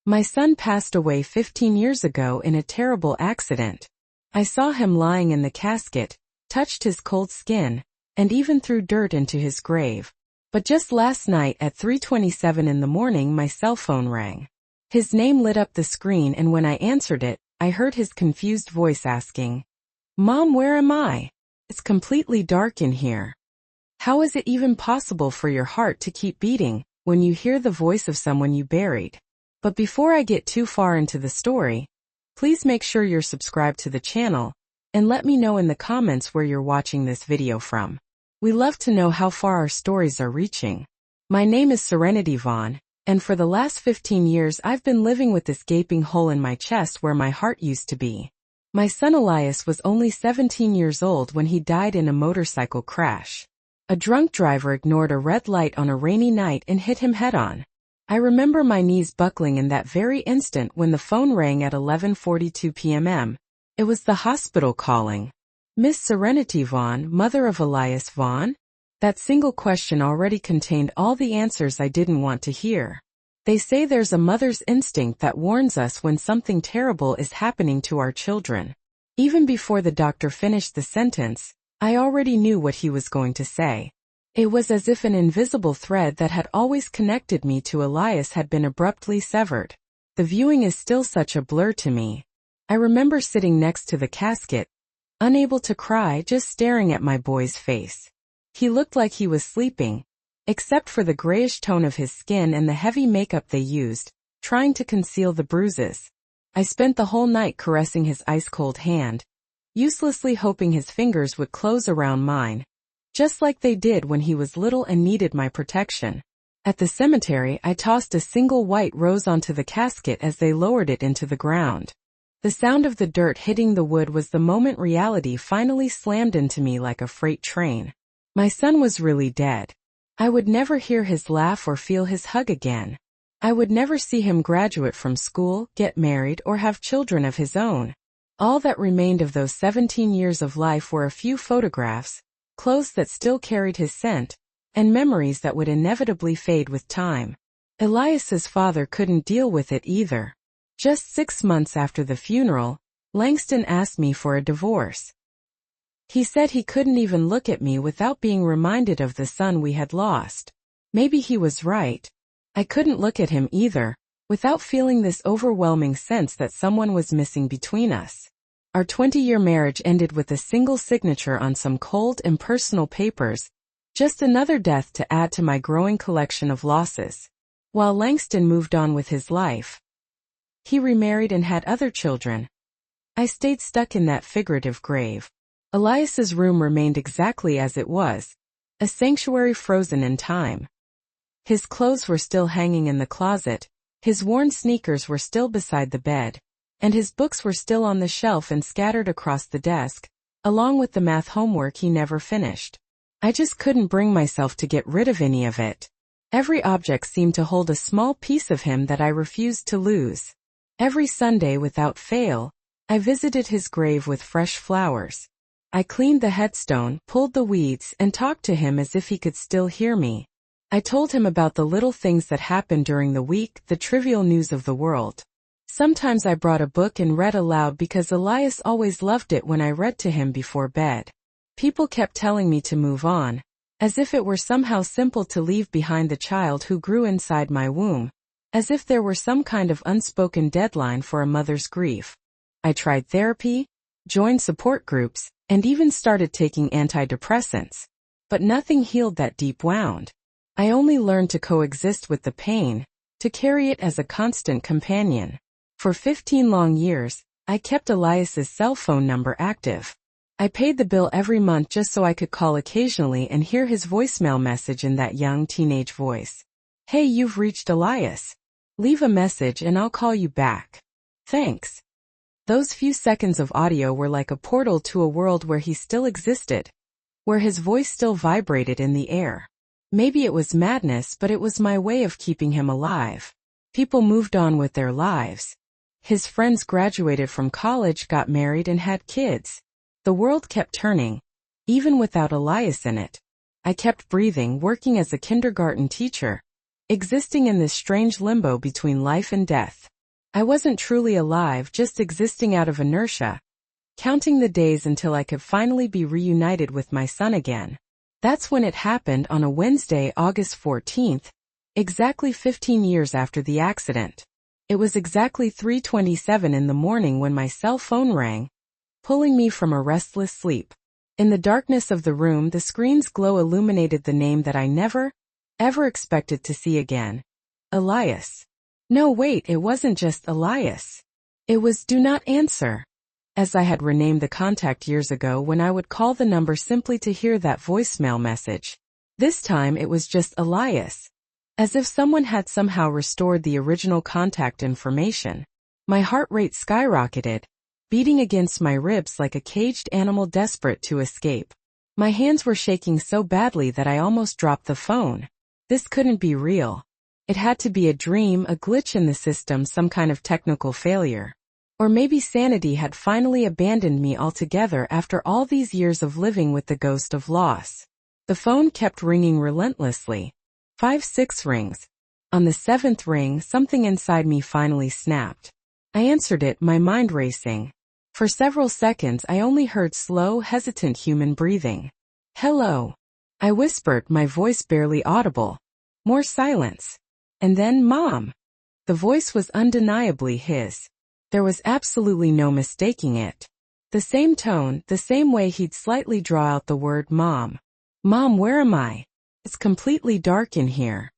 My son passed away 15 years ago in a terrible accident. I saw him lying in the casket, touched his cold skin, and even threw dirt into his grave. But just last night at 3:27 in the morning my cell phone rang. His name lit up the screen, and when I answered it, I heard his confused voice asking, "Mom, where am I? It's completely dark in here." How is it even possible for your heart to keep beating when you hear the voice of someone you buried? But before I get too far into the story, please make sure you're subscribed to the channel, and let me know in the comments where you're watching this video from. We love to know how far our stories are reaching. My name is Serenity Vaughn, and for the last 15 years I've been living with this gaping hole in my chest where my heart used to be. My son Elias was only 17 years old when he died in a motorcycle crash. A drunk driver ignored a red light on a rainy night and hit him head-on. I remember my knees buckling in that very instant when the phone rang at 11:42 p.m. It was the hospital calling. "Miss Serenity Vaughn, mother of Elias Vaughn?" That single question already contained all the answers I didn't want to hear. They say there's a mother's instinct that warns us when something terrible is happening to our children. Even before the doctor finished the sentence, I already knew what he was going to say. It was as if an invisible thread that had always connected me to Elias had been abruptly severed. The viewing is still such a blur to me. I remember sitting next to the casket, unable to cry, just staring at my boy's face. He looked like he was sleeping, except for the grayish tone of his skin and the heavy makeup they used, trying to conceal the bruises. I spent the whole night caressing his ice-cold hand, uselessly hoping his fingers would close around mine, just like they did when he was little and needed my protection. At the cemetery, I tossed a single white rose onto the casket as they lowered it into the ground. The sound of the dirt hitting the wood was the moment reality finally slammed into me like a freight train. My son was really dead. I would never hear his laugh or feel his hug again. I would never see him graduate from school, get married, or have children of his own. All that remained of those 17 years of life were a few photographs, clothes that still carried his scent, and memories that would inevitably fade with time. Elias's father couldn't deal with it either. Just 6 months after the funeral, Langston asked me for a divorce. He said he couldn't even look at me without being reminded of the son we had lost. Maybe he was right. I couldn't look at him either, without feeling this overwhelming sense that someone was missing between us. Our 20-year marriage ended with a single signature on some cold, impersonal papers, just another death to add to my growing collection of losses. While Langston moved on with his life, he remarried and had other children, I stayed stuck in that figurative grave. Elias's room remained exactly as it was, a sanctuary frozen in time. His clothes were still hanging in the closet, his worn sneakers were still beside the bed, and his books were still on the shelf and scattered across the desk, along with the math homework he never finished. I just couldn't bring myself to get rid of any of it. Every object seemed to hold a small piece of him that I refused to lose. Every Sunday without fail, I visited his grave with fresh flowers. I cleaned the headstone, pulled the weeds, and talked to him as if he could still hear me. I told him about the little things that happened during the week, the trivial news of the world. Sometimes I brought a book and read aloud because Elias always loved it when I read to him before bed. People kept telling me to move on, as if it were somehow simple to leave behind the child who grew inside my womb, as if there were some kind of unspoken deadline for a mother's grief. I tried therapy, joined support groups, and even started taking antidepressants. But nothing healed that deep wound. I only learned to coexist with the pain, to carry it as a constant companion. For 15 long years, I kept Elias's cell phone number active. I paid the bill every month just so I could call occasionally and hear his voicemail message in that young teenage voice. "Hey, you've reached Elias. Leave a message and I'll call you back. Thanks." Those few seconds of audio were like a portal to a world where he still existed, where his voice still vibrated in the air. Maybe it was madness, but it was my way of keeping him alive. People moved on with their lives. His friends graduated from college, got married, and had kids. The world kept turning, even without Elias in it. I kept breathing, working as a kindergarten teacher, existing in this strange limbo between life and death. I wasn't truly alive, just existing out of inertia, counting the days until I could finally be reunited with my son again. That's when it happened, on a Wednesday, August 14th, exactly 15 years after the accident. It was exactly 3:27 in the morning when my cell phone rang, pulling me from a restless sleep. In the darkness of the room, the screen's glow illuminated the name that I never, ever expected to see again. Elias. No, wait, it wasn't just Elias. It was "Do Not Answer," as I had renamed the contact years ago when I would call the number simply to hear that voicemail message. This time it was just Elias, as if someone had somehow restored the original contact information. My heart rate skyrocketed, beating against my ribs like a caged animal desperate to escape. My hands were shaking so badly that I almost dropped the phone. This couldn't be real. It had to be a dream, a glitch in the system, some kind of technical failure. Or maybe sanity had finally abandoned me altogether after all these years of living with the ghost of loss. The phone kept ringing relentlessly. 5-6 rings. On the 7th ring, something inside me finally snapped. I answered it, my mind racing. For several seconds I only heard slow, hesitant human breathing. "Hello," I whispered, my voice barely audible. More silence. And then, "Mom." The voice was undeniably his. There was absolutely no mistaking it. The same tone, the same way he'd slightly draw out the word "Mom." "Mom, where am I? It's completely dark in here."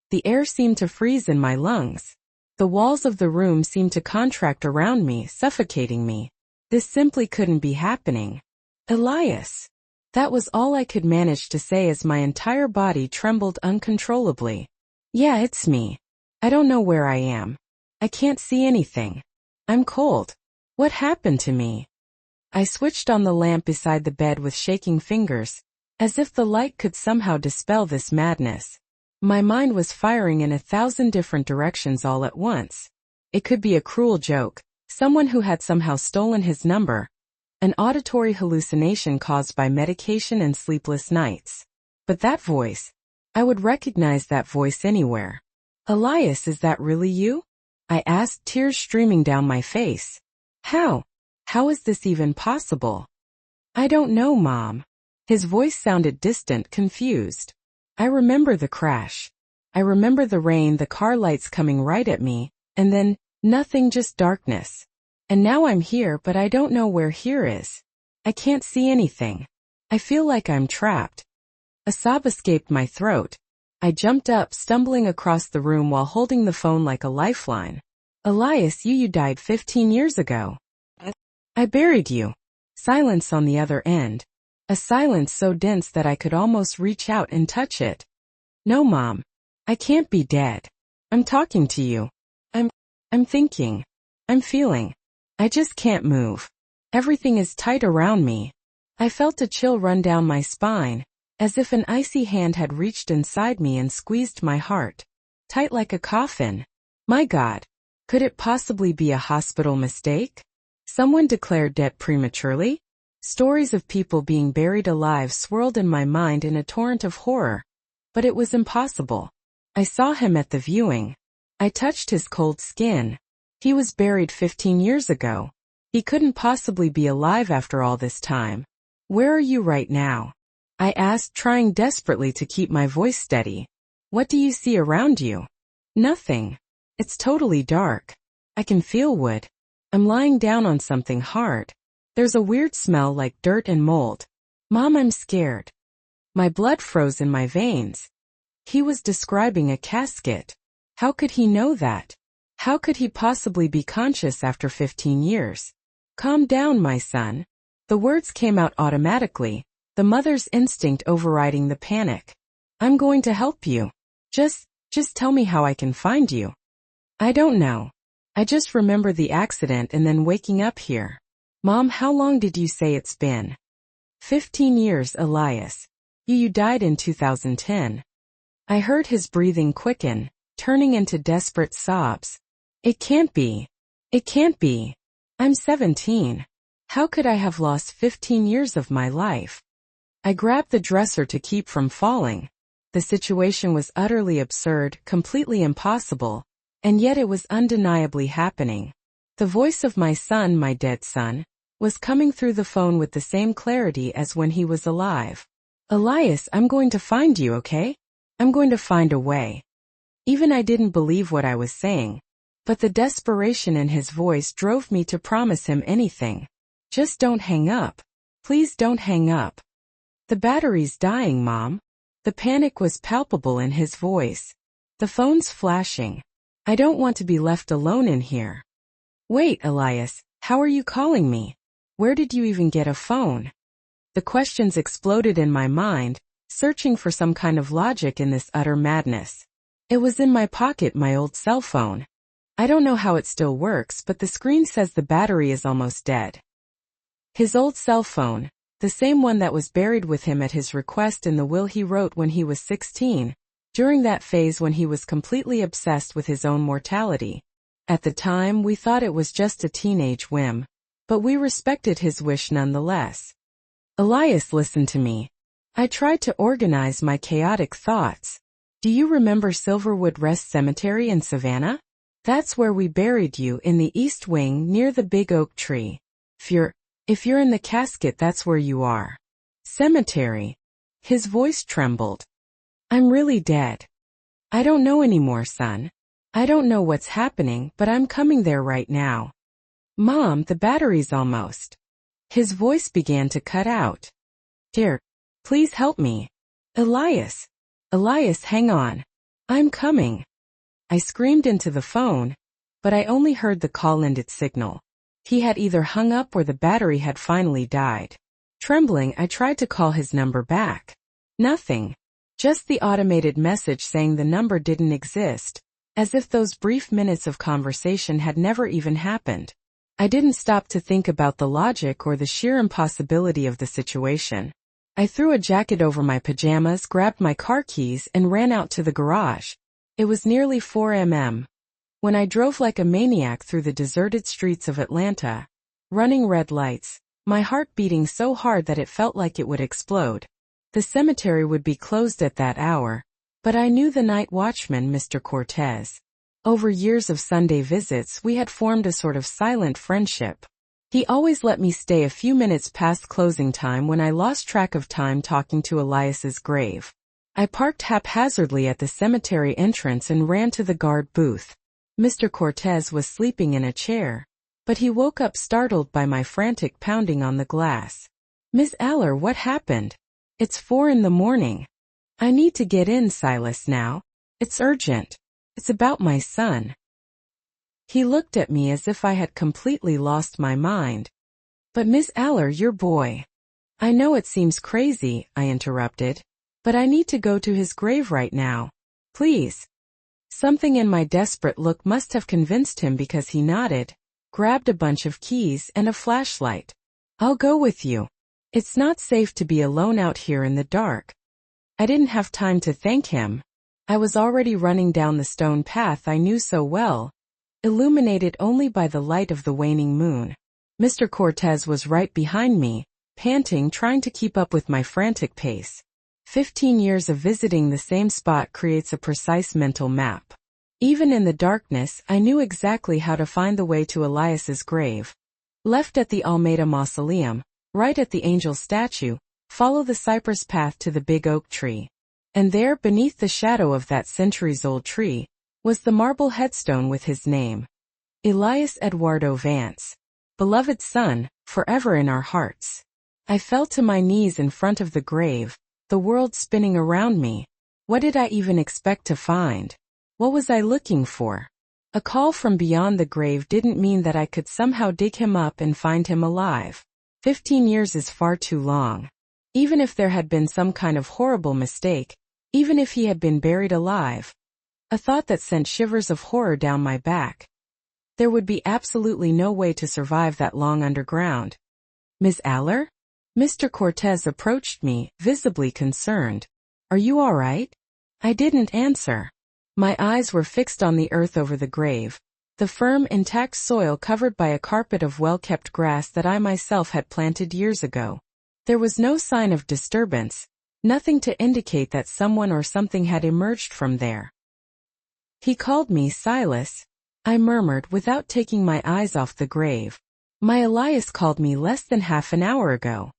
The air seemed to freeze in my lungs. The walls of the room seemed to contract around me, suffocating me. This simply couldn't be happening. "Elias." That was all I could manage to say as my entire body trembled uncontrollably. "Yeah, it's me. I don't know where I am. I can't see anything. I'm cold. What happened to me?" I switched on the lamp beside the bed with shaking fingers, as if the light could somehow dispel this madness. My mind was firing in 1,000 different directions all at once. It could be a cruel joke, someone who had somehow stolen his number, an auditory hallucination caused by medication and sleepless nights. But that voice, I would recognize that voice anywhere. "Elias, is that really you?" I asked, tears streaming down my face. How is this even possible?" "I don't know, Mom." His voice sounded distant, confused. "I remember the crash. I remember the rain, the car lights coming right at me, and then, nothing, just darkness. And now I'm here, but I don't know where here is. I can't see anything. I feel like I'm trapped." A sob escaped my throat. I jumped up, stumbling across the room while holding the phone like a lifeline. "Elias, you died 15 years ago. I buried you." Silence on the other end. A silence so dense that I could almost reach out and touch it. "No, Mom. I can't be dead. I'm talking to you. I'm thinking. I'm feeling. I just can't move. Everything is tight around me." I felt a chill run down my spine, as if an icy hand had reached inside me and squeezed my heart, tight like a coffin. My God. Could it possibly be a hospital mistake? Someone declared dead prematurely? Stories of people being buried alive swirled in my mind in a torrent of horror. But it was impossible. I saw him at the viewing. I touched his cold skin. He was buried 15 years ago. He couldn't possibly be alive after all this time. "Where are you right now?" I asked, trying desperately to keep my voice steady. "What do you see around you?" "Nothing. It's totally dark. I can feel wood. I'm lying down on something hard. There's a weird smell like dirt and mold. Mom, I'm scared." My blood froze in my veins. He was describing a casket. How could he know that? How could he possibly be conscious after 15 years? "Calm down, my son." The words came out automatically, the mother's instinct overriding the panic. "I'm going to help you. Just tell me how I can find you." "I don't know. I just remember the accident and then waking up here." "Mom, how long did you say it's been?" 15 years, Elias. You died in 2010. I heard his breathing quicken, turning into desperate sobs. It can't be. It can't be. I'm 17. How could I have lost 15 years of my life?" I grabbed the dresser to keep from falling. The situation was utterly absurd, completely impossible, And yet it was undeniably happening. The voice of my son, my dead son, was coming through the phone with the same clarity as when he was alive. Elias, I'm going to find you, okay? I'm going to find a way. Even I didn't believe what I was saying, but the desperation in his voice drove me to promise him anything. Just don't hang up. Please don't hang up. The battery's dying, Mom. The panic was palpable in his voice. The phone's flashing. I don't want to be left alone in here. Wait, Elias, how are you calling me? Where did you even get a phone? The questions exploded in my mind, searching for some kind of logic in this utter madness. It was in my pocket, my old cell phone. I don't know how it still works, but the screen says the battery is almost dead. His old cell phone, the same one that was buried with him at his request in the will he wrote when he was 16, during that phase when he was completely obsessed with his own mortality. At the time, we thought it was just a teenage whim, but we respected his wish nonetheless. Elias, listen to me. I tried to organize my chaotic thoughts. Do you remember Silverwood Rest Cemetery in Savannah? That's where we buried you, in the east wing near the big oak tree. If you're in the casket, that's where you are. Cemetery. His voice trembled. I'm really dead. I don't know anymore, son. I don't know what's happening, but I'm coming there right now. Mom, the battery's almost. His voice began to cut out. Dear, please help me. Elias, hang on. I'm coming. I screamed into the phone, but I only heard the call end its signal. He had either hung up or the battery had finally died. Trembling, I tried to call his number back. Nothing. Just the automated message saying the number didn't exist, as if those brief minutes of conversation had never even happened. I didn't stop to think about the logic or the sheer impossibility of the situation. I threw a jacket over my pajamas, grabbed my car keys, and ran out to the garage. It was nearly 4 a.m. when I drove like a maniac through the deserted streets of Atlanta, running red lights, my heart beating so hard that it felt like it would explode. The cemetery would be closed at that hour, but I knew the night watchman, Mr. Cortez. Over years of Sunday visits, we had formed a sort of silent friendship. He always let me stay a few minutes past closing time when I lost track of time talking to Elias's grave. I parked haphazardly at the cemetery entrance and ran to the guard booth. Mr. Cortez was sleeping in a chair, but he woke up startled by my frantic pounding on the glass. Miss Aller, what happened? It's 4 a.m. I need to get in, Silas, now. It's urgent. It's about my son. He looked at me as if I had completely lost my mind. But Miss Aller, your boy. I know it seems crazy, I interrupted, but I need to go to his grave right now. Please. Something in my desperate look must have convinced him because he nodded, grabbed a bunch of keys and a flashlight. I'll go with you. It's not safe to be alone out here in the dark. I didn't have time to thank him. I was already running down the stone path I knew so well, illuminated only by the light of the waning moon. Mr. Cortez was right behind me, panting, trying to keep up with my frantic pace. 15 years of visiting the same spot creates a precise mental map. Even in the darkness, I knew exactly how to find the way to Elias's grave. Left at the Almeida Mausoleum, right at the angel statue, follow the cypress path to the big oak tree. And there, beneath the shadow of that centuries-old tree, was the marble headstone with his name. Elias Eduardo Vance. Beloved son, forever in our hearts. I fell to my knees in front of the grave, the world spinning around me. What did I even expect to find? What was I looking for? A call from beyond the grave didn't mean that I could somehow dig him up and find him alive. 15 years is far too long. Even if there had been some kind of horrible mistake, even if he had been buried alive. A thought that sent shivers of horror down my back. There would be absolutely no way to survive that long underground. Miss Aller? Mr. Cortez approached me, visibly concerned. Are you all right? I didn't answer. My eyes were fixed on the earth over the grave, the firm, intact soil covered by a carpet of well-kept grass that I myself had planted years ago. There was no sign of disturbance, nothing to indicate that someone or something had emerged from there. He called me Silas, I murmured without taking my eyes off the grave. My Elias called me less than half an hour ago.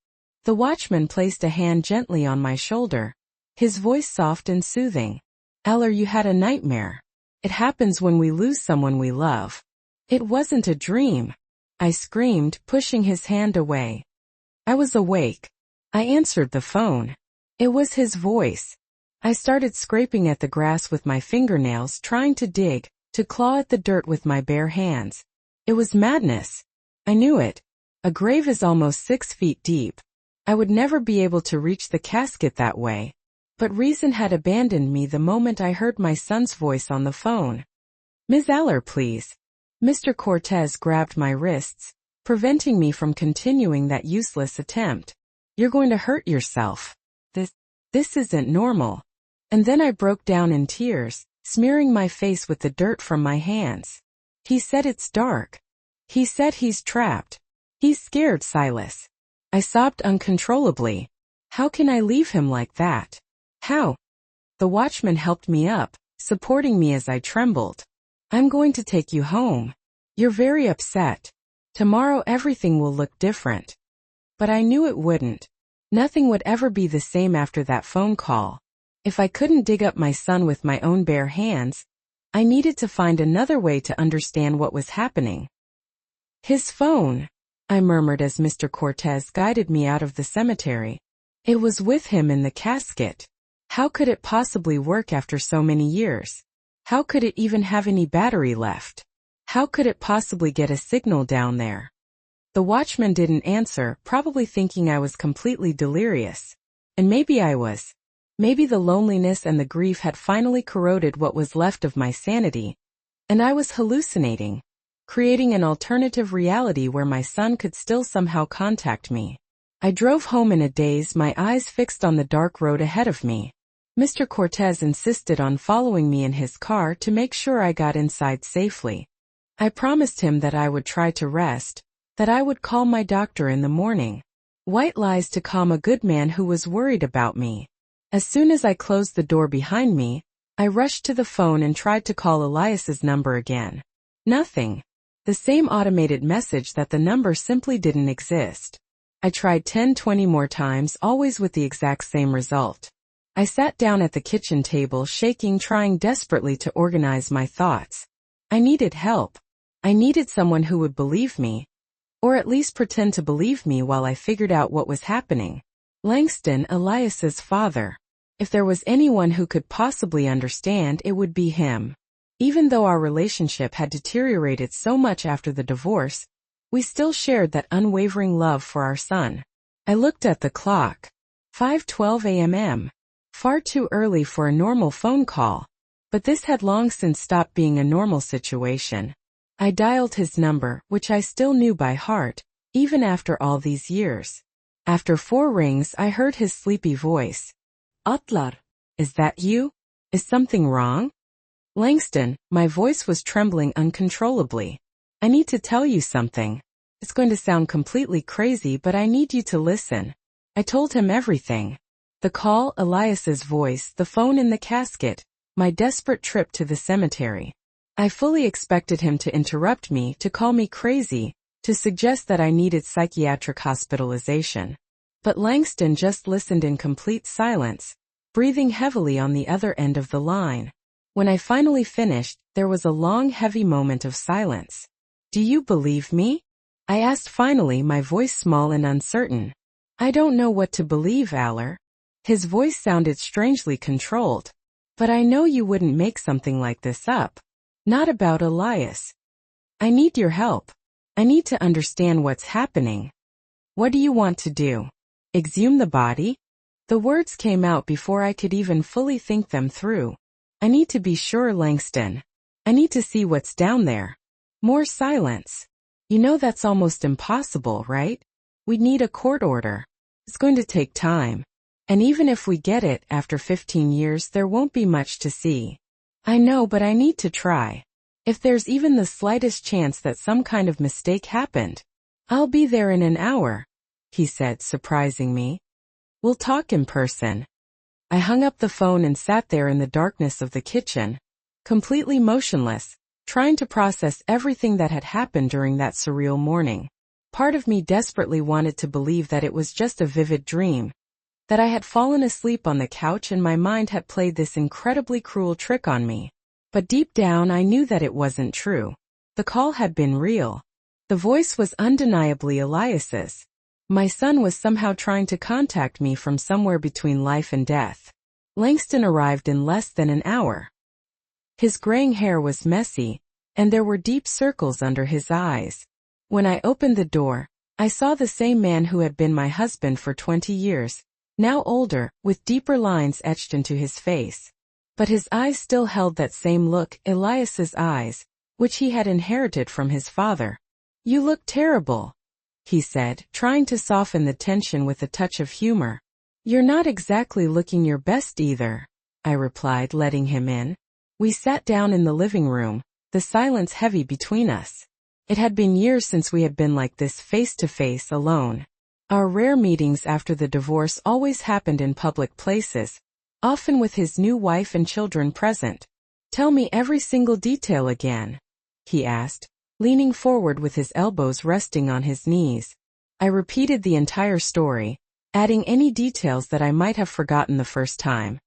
The watchman placed a hand gently on my shoulder, his voice soft and soothing. Eller, you had a nightmare. It happens when we lose someone we love. It wasn't a dream, I screamed, pushing his hand away. I was awake. I answered the phone. It was his voice. I started scraping at the grass with my fingernails, trying to dig, to claw at the dirt with my bare hands. It was madness. I knew it. A grave is almost 6 feet deep. I would never be able to reach the casket that way. But reason had abandoned me the moment I heard my son's voice on the phone. Ms. Eller, please. Mr. Cortez grabbed my wrists, preventing me from continuing that useless attempt. You're going to hurt yourself. This isn't normal. And then I broke down in tears, smearing my face with the dirt from my hands. He said it's dark. He said he's trapped. He's scared, Silas. I sobbed uncontrollably. How can I leave him like that? How? The watchman helped me up, supporting me as I trembled. I'm going to take you home. You're very upset. Tomorrow everything will look different. But I knew it wouldn't. Nothing would ever be the same after that phone call. If I couldn't dig up my son with my own bare hands, I needed to find another way to understand what was happening. His phone, I murmured as Mr. Cortez guided me out of the cemetery. It was with him in the casket. How could it possibly work after so many years? How could it even have any battery left? How could it possibly get a signal down there? The watchman didn't answer, probably thinking I was completely delirious. And maybe I was. Maybe the loneliness and the grief had finally corroded what was left of my sanity, and I was hallucinating, creating an alternative reality where my son could still somehow contact me. I drove home in a daze, my eyes fixed on the dark road ahead of me. Mr. Cortez insisted on following me in his car to make sure I got inside safely. I promised him that I would try to rest, that I would call my doctor in the morning. White lies to calm a good man who was worried about me. As soon as I closed the door behind me, I rushed to the phone and tried to call Elias's number again. Nothing. The same automated message that the number simply didn't exist. I tried 10-20 more times, always with the exact same result. I sat down at the kitchen table, shaking, trying desperately to organize my thoughts. I needed help. I needed someone who would believe me, or at least pretend to believe me while I figured out what was happening. Langston, Elias's father. If there was anyone who could possibly understand, it would be him. Even though our relationship had deteriorated so much after the divorce, we still shared that unwavering love for our son. I looked at the clock. 5:12 a.m. Far too early for a normal phone call. But this had long since stopped being a normal situation. I dialed his number, which I still knew by heart, even after all these years. After 4 rings, I heard his sleepy voice. Atlar, is that you? Is something wrong? Langston, my voice was trembling uncontrollably. I need to tell you something. It's going to sound completely crazy, but I need you to listen. I told him everything. The call, Elias's voice, the phone in the casket, my desperate trip to the cemetery. I fully expected him to interrupt me, to call me crazy, to suggest that I needed psychiatric hospitalization. But Langston just listened in complete silence, breathing heavily on the other end of the line. When I finally finished, there was a long, heavy moment of silence. Do you believe me? I asked finally, my voice small and uncertain. I don't know what to believe, Aller. His voice sounded strangely controlled. But I know you wouldn't make something like this up. Not about Elias. I need your help. I need to understand what's happening. What do you want to do? Exhume the body? The words came out before I could even fully think them through. I need to be sure, Langston. I need to see what's down there. More silence. You know that's almost impossible, right? We'd need a court order. It's going to take time. And even if we get it, after 15 years, there won't be much to see. I know, but I need to try. If there's even the slightest chance that some kind of mistake happened, I'll be there in an hour, he said, surprising me. We'll talk in person. I hung up the phone and sat there in the darkness of the kitchen, completely motionless, trying to process everything that had happened during that surreal morning. Part of me desperately wanted to believe that it was just a vivid dream, that I had fallen asleep on the couch and my mind had played this incredibly cruel trick on me. But deep down I knew that it wasn't true. The call had been real. The voice was undeniably Elias's. My son was somehow trying to contact me from somewhere between life and death. Langston arrived in less than an hour. His graying hair was messy, and there were deep circles under his eyes. When I opened the door, I saw the same man who had been my husband for 20 years, now older, with deeper lines etched into his face. But his eyes still held that same look, Elias's eyes, which he had inherited from his father. "You look terrible," he said, trying to soften the tension with a touch of humor. "You're not exactly looking your best either," I replied, letting him in. We sat down in the living room, the silence heavy between us. It had been years since we had been like this face-to-face alone. Our rare meetings after the divorce always happened in public places, often with his new wife and children present. "Tell me every single detail again," he asked, leaning forward with his elbows resting on his knees. I repeated the entire story, adding any details that I might have forgotten the first time.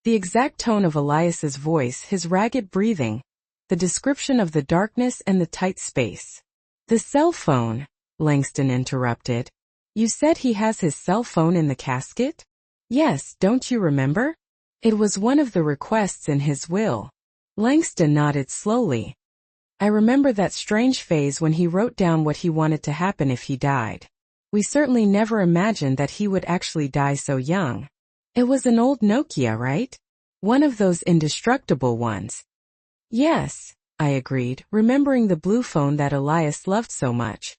The exact tone of Elias's voice, his ragged breathing, the description of the darkness and the tight space. "The cell phone," Langston interrupted. "You said he has his cell phone in the casket?" "Yes, don't you remember? It was one of the requests in his will." Langston nodded slowly. "I remember that strange phase when he wrote down what he wanted to happen if he died. We certainly never imagined that he would actually die so young. It was an old Nokia, right? One of those indestructible ones." "Yes," I agreed, remembering the blue phone that Elias loved so much.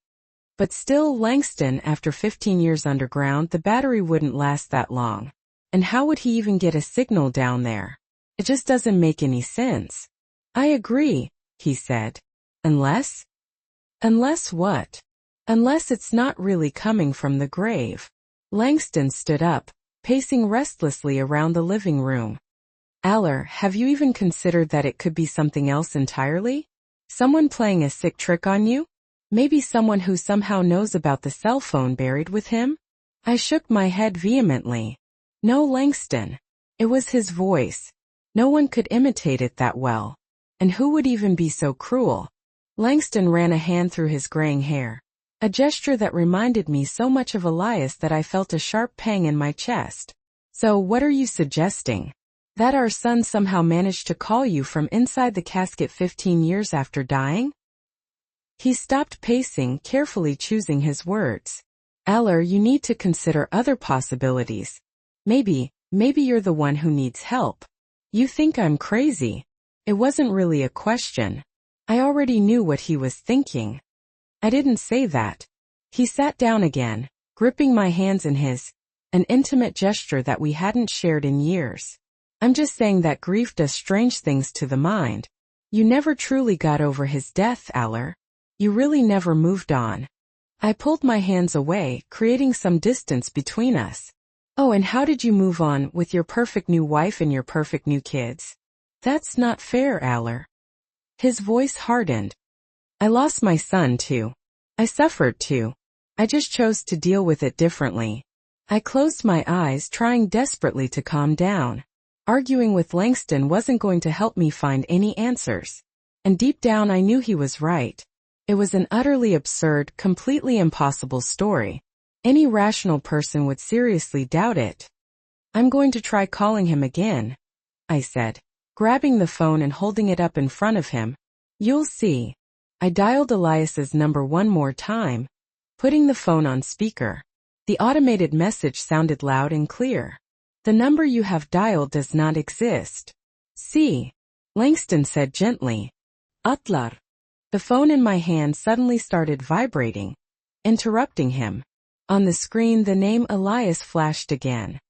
But still, Langston, after 15 years underground, the battery wouldn't last that long. And how would he even get a signal down there? It just doesn't make any sense. "I agree," he said. "Unless?" "Unless what?" "Unless it's not really coming from the grave." Langston stood up, pacing restlessly around the living room. "Aller, have you even considered that it could be something else entirely? Someone playing a sick trick on you? Maybe someone who somehow knows about the cell phone buried with him?" I shook my head vehemently. "No, Langston. It was his voice. No one could imitate it that well. And who would even be so cruel?" Langston ran a hand through his graying hair, a gesture that reminded me so much of Elias that I felt a sharp pang in my chest. "So what are you suggesting? That our son somehow managed to call you from inside the casket 15 years after dying?" He stopped pacing, carefully choosing his words. "Aller, you need to consider other possibilities. Maybe you're the one who needs help. You think I'm crazy." It wasn't really a question. I already knew what he was thinking. "I didn't say that." He sat down again, gripping my hands in his, an intimate gesture that we hadn't shared in years. "I'm just saying that grief does strange things to the mind. You never truly got over his death, Aller. You really never moved on." I pulled my hands away, creating some distance between us. "Oh, and how did you move on with your perfect new wife and your perfect new kids?" "That's not fair, Aller." His voice hardened. "I lost my son too. I suffered too. I just chose to deal with it differently." I closed my eyes, trying desperately to calm down. Arguing with Langston wasn't going to help me find any answers. And deep down I knew he was right. It was an utterly absurd, completely impossible story. Any rational person would seriously doubt it. "I'm going to try calling him again," I said, grabbing the phone and holding it up in front of him. "You'll see." I dialed Elias's number one more time, putting the phone on speaker. The automated message sounded loud and clear. "The number you have dialed does not exist." "See," Langston said gently. "Atlar." The phone in my hand suddenly started vibrating, interrupting him. On the screen the name Elias flashed again.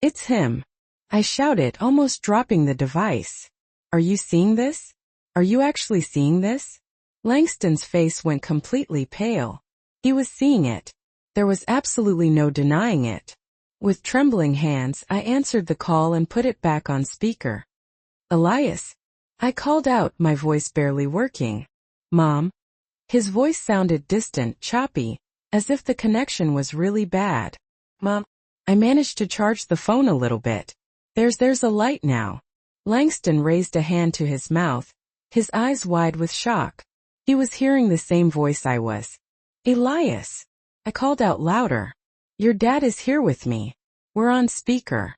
"It's him," I shouted, almost dropping the device. "Are you seeing this? Are you actually seeing this?" Langston's face went completely pale. He was seeing it. There was absolutely no denying it. With trembling hands, I answered the call and put it back on speaker. "Elias, I called out, my voice barely working. Mom? His voice sounded distant, choppy, as if the connection was really bad. Mom? I managed to charge the phone a little bit. There's a light now. Langston raised a hand to his mouth, his eyes wide with shock. He was hearing the same voice I was. Elias! I called out louder. Your dad is here with me. We're on speaker.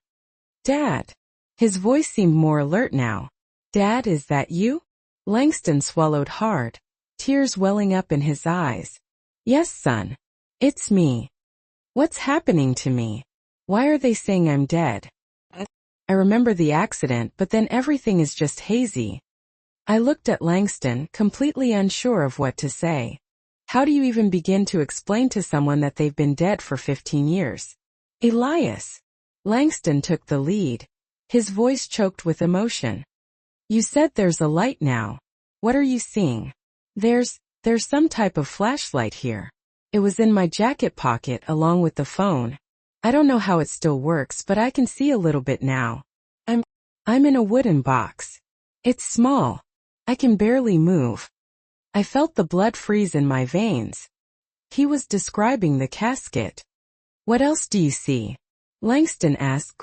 Dad! His voice seemed more alert now. Dad, is that you? Langston swallowed hard, tears welling up in his eyes. Yes, son. It's me. What's happening to me? Why are they saying I'm dead? I remember the accident, but then everything is just hazy. I looked at Langston, completely unsure of what to say. How do you even begin to explain to someone that they've been dead for 15 years? Elias! Langston took the lead. His voice choked with emotion. You said there's a light now. What are you seeing? There's some type of flashlight here. It was in my jacket pocket along with the phone. I don't know how it still works, but I can see a little bit now. I'm in a wooden box. It's small. I can barely move. I felt the blood freeze in my veins. He was describing the casket. What else do you see? Langston asked,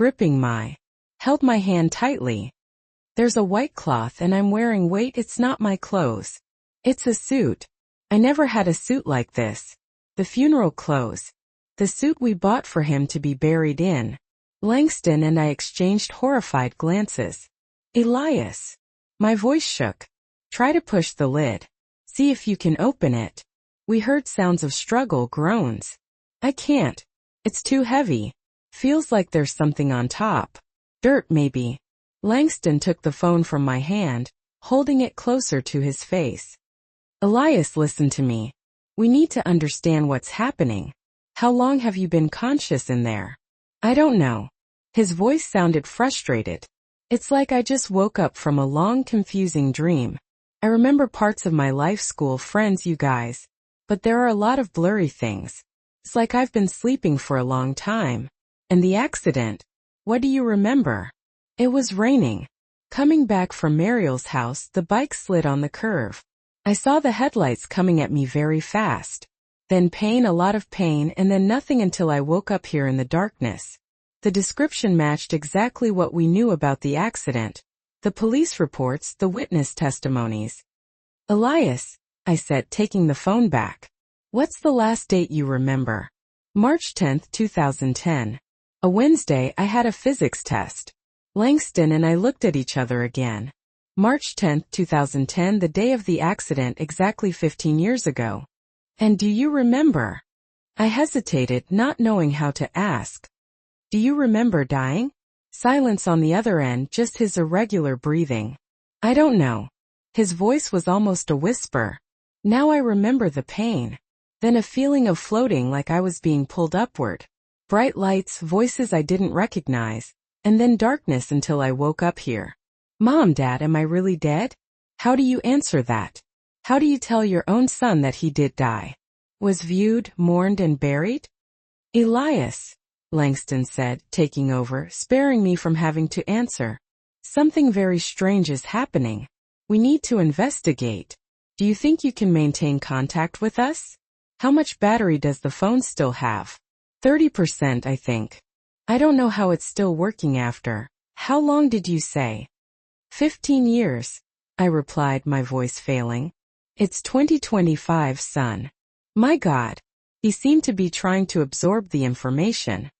held my hand tightly. There's a white cloth and I'm wearing, wait, it's not my clothes. It's a suit. I never had a suit like this. The funeral clothes. The suit we bought for him to be buried in. Langston and I exchanged horrified glances. Elias. My voice shook. Try to push the lid. See if you can open it. We heard sounds of struggle, groans. I can't. It's too heavy. Feels like there's something on top. Dirt, maybe. Langston took the phone from my hand, holding it closer to his face. Elias, listen to me. We need to understand what's happening. How long have you been conscious in there? I don't know. His voice sounded frustrated. It's like I just woke up from a long, confusing dream. I remember parts of my life, school, friends, you guys. But there are a lot of blurry things. It's like I've been sleeping for a long time. And the accident. What do you remember? It was raining. Coming back from Mariel's house, the bike slid on the curve. I saw the headlights coming at me very fast. Then pain, a lot of pain, and then nothing until I woke up here in the darkness. The description matched exactly what we knew about the accident. The police reports, the witness testimonies. Elias, I said, taking the phone back. What's the last date you remember? March 10th, 2010. A Wednesday, I had a physics test. Langston and I looked at each other again. March 10th, 2010, the day of the accident, exactly 15 years ago. And do you remember? I hesitated, not knowing how to ask. Do you remember dying? Silence on the other end, just his irregular breathing. I don't know. His voice was almost a whisper. Now I remember the pain. Then a feeling of floating, like I was being pulled upward. Bright lights, voices I didn't recognize, and then darkness until I woke up here. Mom, Dad, am I really dead? How do you answer that? How do you tell your own son that he did die? Was viewed, mourned, and buried? Elias, Langston said, taking over, sparing me from having to answer. Something very strange is happening. We need to investigate. Do you think you can maintain contact with us? How much battery does the phone still have? 30%, I think. I don't know how it's still working after. How long did you say? 15 years, I replied, my voice failing. It's 2025, son. My God. He seemed to be trying to absorb the information.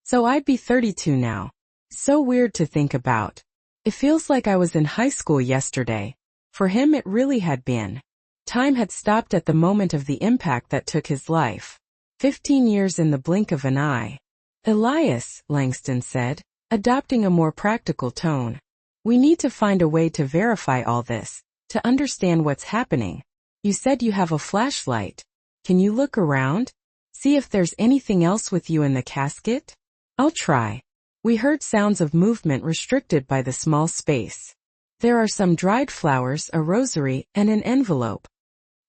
So I'd be 32 now. So weird to think about. It feels like I was in high school yesterday. For him it really had been. Time had stopped at the moment of the impact that took his life. 15 years in the blink of an eye. Elias, Langston said, adopting a more practical tone. We need to find a way to verify all this, to understand what's happening. You said you have a flashlight. Can you look around? See if there's anything else with you in the casket? I'll try. We heard sounds of movement restricted by the small space. There are some dried flowers, a rosary, and an envelope.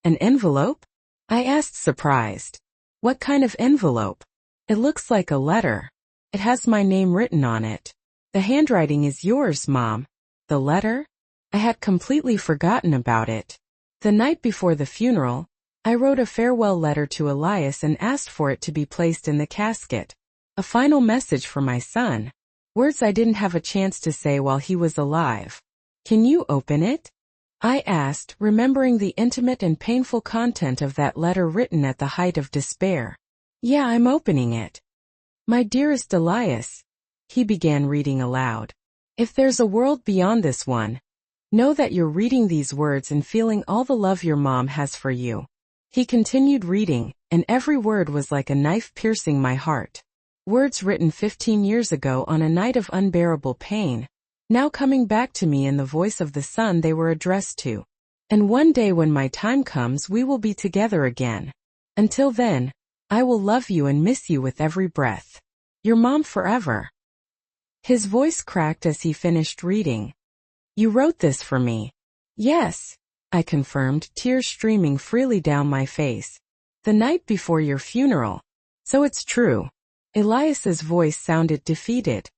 An envelope? I asked, surprised. What kind of envelope? It looks like a letter. It has my name written on it. The handwriting is yours, Mom. The letter? I had completely forgotten about it. The night before the funeral, I wrote a farewell letter to Elias and asked for it to be placed in the casket. A final message for my son. Words I didn't have a chance to say while he was alive. Can you open it? I asked, remembering the intimate and painful content of that letter written at the height of despair. Yeah, I'm opening it. My dearest Elias, he began reading aloud. If there's a world beyond this one, know that you're reading these words and feeling all the love your mom has for you. He continued reading, and every word was like a knife piercing my heart. Words written 15 years ago on a night of unbearable pain, now coming back to me in the voice of the son they were addressed to. And one day when my time comes we will be together again. Until then, I will love you and miss you with every breath. Your mom forever. His voice cracked as he finished reading. You wrote this for me. Yes, I confirmed, tears streaming freely down my face. The night before your funeral. So it's true. Elias's voice sounded defeated.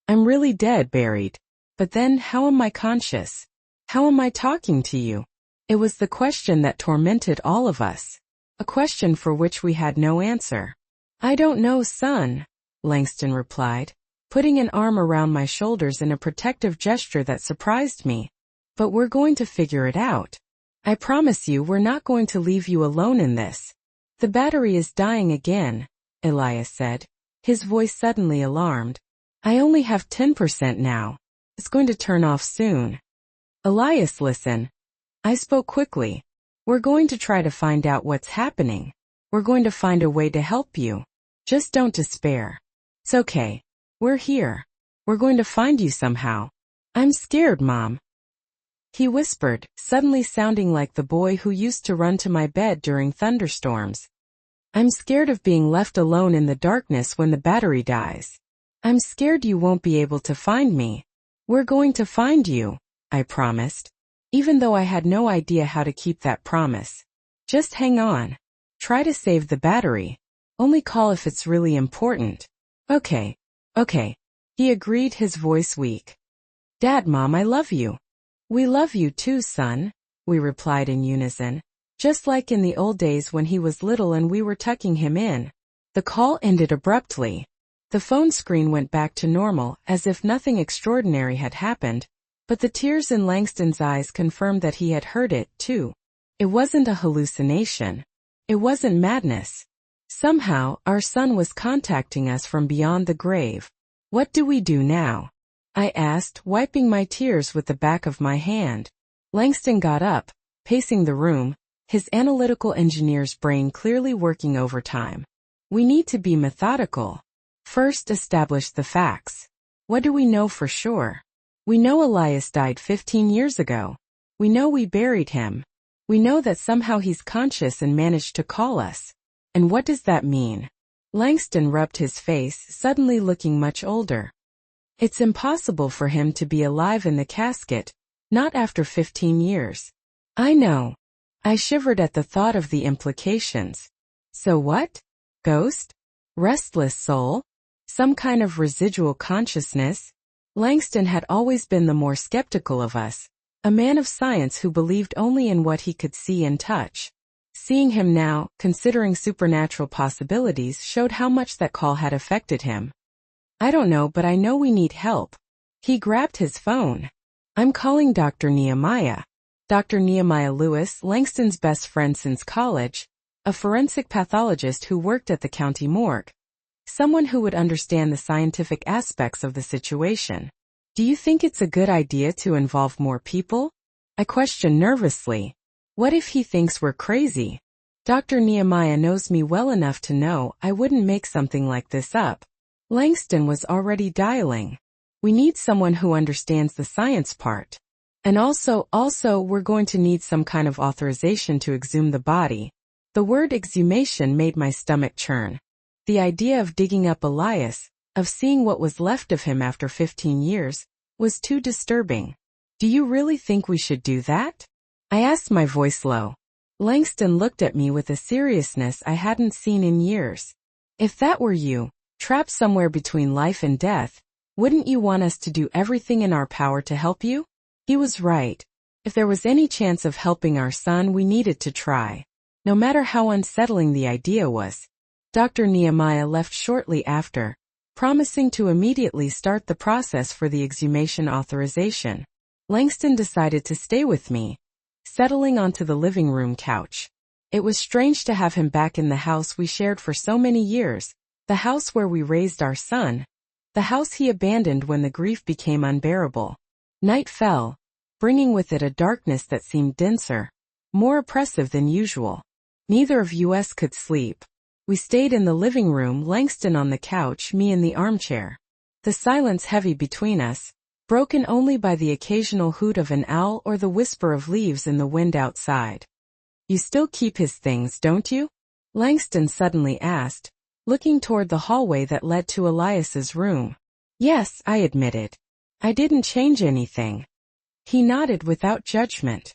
I'm really dead, buried. But then how am I conscious? How am I talking to you? It was the question that tormented all of us. A question for which we had no answer. I don't know, son, Langston replied, putting an arm around my shoulders in a protective gesture that surprised me. But we're going to figure it out. I promise you we're not going to leave you alone in this. The battery is dying again, Elias said, his voice suddenly alarmed. I only have 10% now. It's going to turn off soon. Elias, listen. I spoke quickly. We're going to try to find out what's happening. We're going to find a way to help you. Just don't despair. It's okay. We're here. We're going to find you somehow. I'm scared, Mom. He whispered, suddenly sounding like the boy who used to run to my bed during thunderstorms. I'm scared of being left alone in the darkness when the battery dies. I'm scared you won't be able to find me. We're going to find you, I promised, even though I had no idea how to keep that promise. Just hang on. Try to save the battery. Only call if it's really important. Okay. He agreed, his voice weak. Dad, Mom, I love you. We love you too, son, we replied in unison, just like in the old days when he was little and we were tucking him in. The call ended abruptly. The phone screen went back to normal, as if nothing extraordinary had happened, but the tears in Langston's eyes confirmed that he had heard it, too. It wasn't a hallucination. It wasn't madness. Somehow, our son was contacting us from beyond the grave. What do we do now? I asked, wiping my tears with the back of my hand. Langston got up, pacing the room, his analytical engineer's brain clearly working overtime. We need to be methodical. First, establish the facts. What do we know for sure? We know Elias died 15 years ago. We know we buried him. We know that somehow he's conscious and managed to call us. And what does that mean? Langston rubbed his face, suddenly looking much older. It's impossible for him to be alive in the casket, not after 15 years. I know. I shivered at the thought of the implications. So what? Ghost? Restless soul? Some kind of residual consciousness? Langston had always been the more skeptical of us, a man of science who believed only in what he could see and touch. Seeing him now, considering supernatural possibilities, showed how much that call had affected him. I don't know, but I know we need help. He grabbed his phone. I'm calling Dr. Nehemiah. Dr. Nehemiah Lewis, Langston's best friend since college, a forensic pathologist who worked at the county morgue. Someone who would understand the scientific aspects of the situation. Do you think it's a good idea to involve more people? I questioned nervously. What if he thinks we're crazy? Dr. Nehemiah knows me well enough to know I wouldn't make something like this up. Langston was already dialing. We need someone who understands the science part. And also we're going to need some kind of authorization to exhume the body. The word exhumation made my stomach churn. The idea of digging up Elias, of seeing what was left of him after 15 years, was too disturbing. Do you really think we should do that? I asked, my voice low. Langston looked at me with a seriousness I hadn't seen in years. If that were you, trapped somewhere between life and death, wouldn't you want us to do everything in our power to help you? He was right. If there was any chance of helping our son, we needed to try. No matter how unsettling the idea was. Dr. Nehemiah left shortly after, promising to immediately start the process for the exhumation authorization. Langston decided to stay with me, settling onto the living room couch. It was strange to have him back in the house we shared for so many years, the house where we raised our son, the house he abandoned when the grief became unbearable. Night fell, bringing with it a darkness that seemed denser, more oppressive than usual. Neither of us could sleep. We stayed in the living room, Langston on the couch, me in the armchair. The silence heavy between us, broken only by the occasional hoot of an owl or the whisper of leaves in the wind outside. "You still keep his things, don't you?" Langston suddenly asked, looking toward the hallway that led to Elias's room. "Yes," I admitted. "I didn't change anything." He nodded without judgment.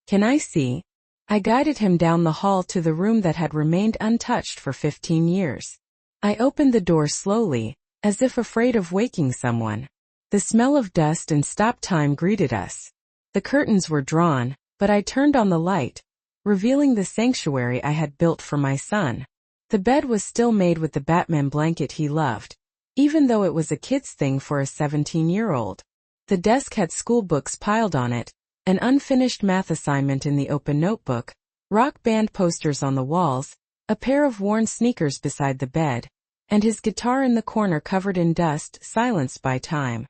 "Can I see?" I guided him down the hall to the room that had remained untouched for 15 years. I opened the door slowly, as if afraid of waking someone. The smell of dust and stop time greeted us. The curtains were drawn, but I turned on the light, revealing the sanctuary I had built for my son. The bed was still made with the Batman blanket he loved, even though it was a kid's thing for a 17-year-old. The desk had school books piled on it, an unfinished math assignment in the open notebook, rock band posters on the walls, a pair of worn sneakers beside the bed, and his guitar in the corner covered in dust, silenced by time.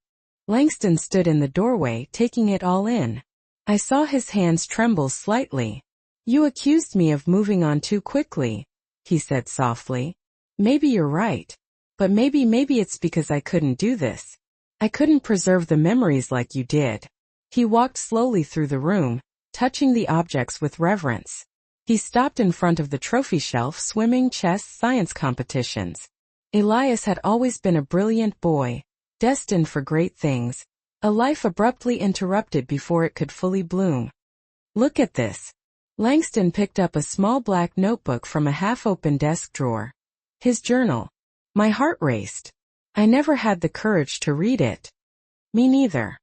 Langston stood in the doorway, taking it all in. I saw his hands tremble slightly. "You accused me of moving on too quickly," he said softly. "Maybe you're right. But maybe it's because I couldn't do this. I couldn't preserve the memories like you did." He walked slowly through the room, touching the objects with reverence. He stopped in front of the trophy shelf, swimming, chess, science competitions. Elias had always been a brilliant boy, destined for great things, a life abruptly interrupted before it could fully bloom. "Look at this." Langston picked up a small black notebook from a half-open desk drawer. His journal. My heart raced. I never had the courage to read it. Me neither.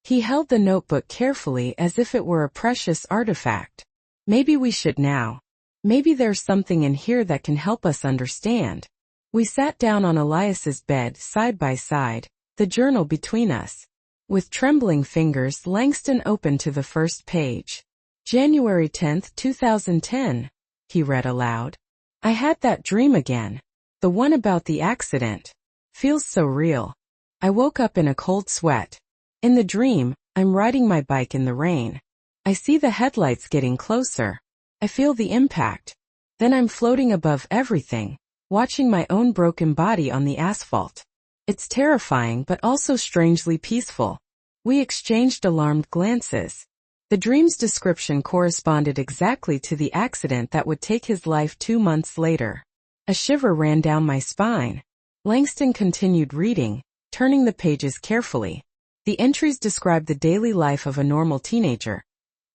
He held the notebook carefully as if it were a precious artifact. "Maybe we should now. Maybe there's something in here that can help us understand." We sat down on Elias's bed, side by side, the journal between us. With trembling fingers, Langston opened to the first page. "January 10th, 2010, he read aloud. "I had that dream again. The one about the accident. Feels so real. I woke up in a cold sweat. In the dream, I'm riding my bike in the rain. I see the headlights getting closer. I feel the impact. Then I'm floating above everything, watching my own broken body on the asphalt. It's terrifying but also strangely peaceful." We exchanged alarmed glances. The dream's description corresponded exactly to the accident that would take his life 2 months later. A shiver ran down my spine. Langston continued reading, turning the pages carefully. The entries described the daily life of a normal teenager.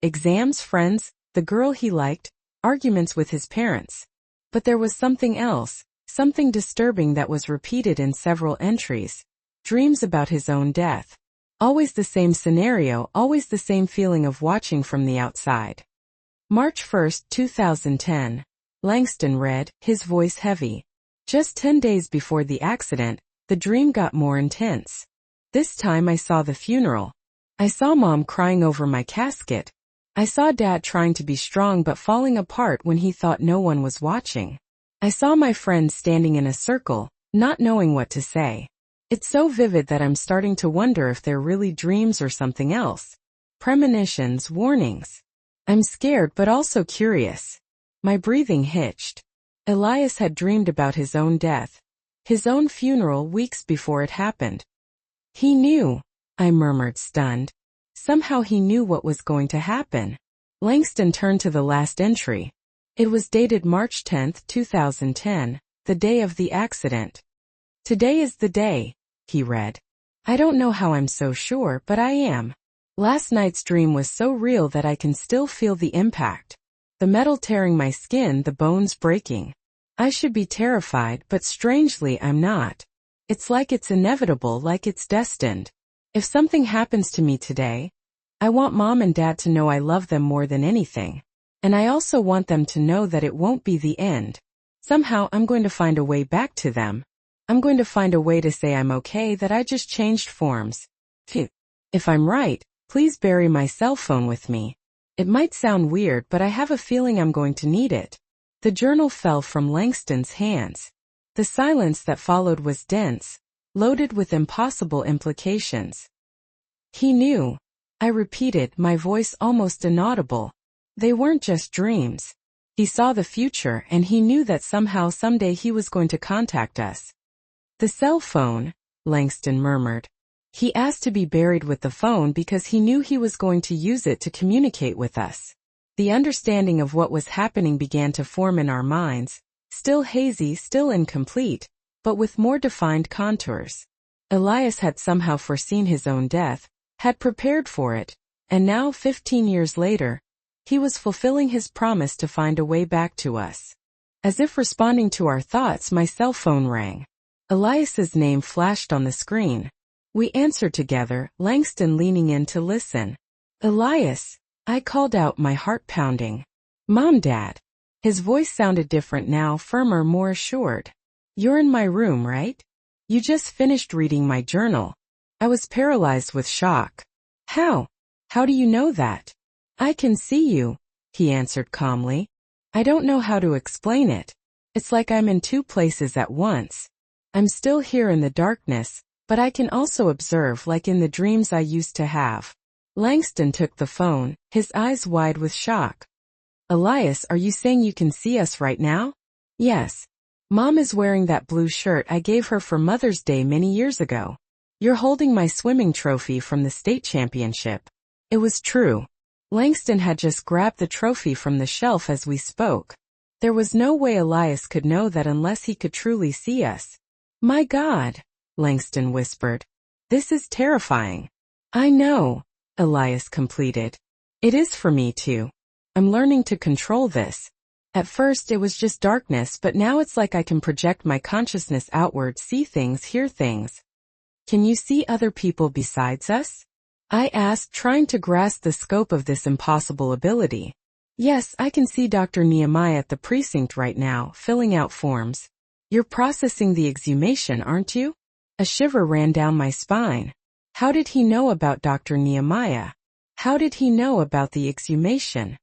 Exams, friends, the girl he liked, arguments with his parents. But there was something else, something disturbing that was repeated in several entries. Dreams about his own death. Always the same scenario, always the same feeling of watching from the outside. March 1st, 2010. Langston read, his voice heavy. Just 10 days before the accident, the dream got more intense. This time I saw the funeral. I saw Mom crying over my casket. I saw Dad trying to be strong but falling apart when he thought no one was watching. I saw my friends standing in a circle, not knowing what to say. It's so vivid that I'm starting to wonder if they're really dreams or something else. Premonitions, warnings. I'm scared but also curious. My breathing hitched. Elias had dreamed about his own death, his own funeral weeks before it happened. He knew, I murmured, stunned. Somehow he knew what was going to happen. Langston turned to the last entry. It was dated March 10th, 2010, the day of the accident. "Today is the day," he read. "I don't know how I'm so sure, but I am. Last night's dream was so real that I can still feel the impact. The metal tearing my skin, the bones breaking. I should be terrified, but strangely I'm not. It's like it's inevitable, like it's destined. If something happens to me today, I want Mom and Dad to know I love them more than anything. And I also want them to know that it won't be the end. Somehow I'm going to find a way back to them. I'm going to find a way to say I'm okay, that I just changed forms. Phew. If I'm right, please bury my cell phone with me. It might sound weird, but I have a feeling I'm going to need it. The journal fell from Langston's hands. The silence that followed was dense, loaded with impossible implications. He knew. I repeated, my voice almost inaudible. They weren't just dreams. He saw the future, and he knew that somehow someday he was going to contact us. The cell phone, Langston murmured. He asked to be buried with the phone because he knew he was going to use it to communicate with us. The understanding of what was happening began to form in our minds, still hazy, still incomplete, but with more defined contours. Elias had somehow foreseen his own death, had prepared for it, and now, 15 years later, he was fulfilling his promise to find a way back to us. As if responding to our thoughts, my cell phone rang. Elias's name flashed on the screen. We answered together, Langston leaning in to listen. Elias, I called out, my heart pounding. Mom, Dad. His voice sounded different now, firmer, more assured. You're in my room, right? You just finished reading my journal. I was paralyzed with shock. How? How do you know that? I can see you, he answered calmly. I don't know how to explain it. It's like I'm in two places at once. I'm still here in the darkness, but I can also observe, like in the dreams I used to have. Langston took the phone, his eyes wide with shock. Elias, are you saying you can see us right now? Yes. Mom is wearing that blue shirt I gave her for Mother's Day many years ago. You're holding my swimming trophy from the state championship. It was true. Langston had just grabbed the trophy from the shelf as we spoke. There was no way Elias could know that unless he could truly see us. My God, Langston whispered. This is terrifying. I know, Elias completed. It is for me too. I'm learning to control this. At first it was just darkness, but now it's like I can project my consciousness outward, see things, hear things. Can you see other people besides us? I asked, trying to grasp the scope of this impossible ability. Yes, I can see Dr. Nehemiah at the precinct right now, filling out forms. You're processing the exhumation, aren't you? A shiver ran down my spine. How did he know about Dr. Nehemiah? How did he know about the exhumation?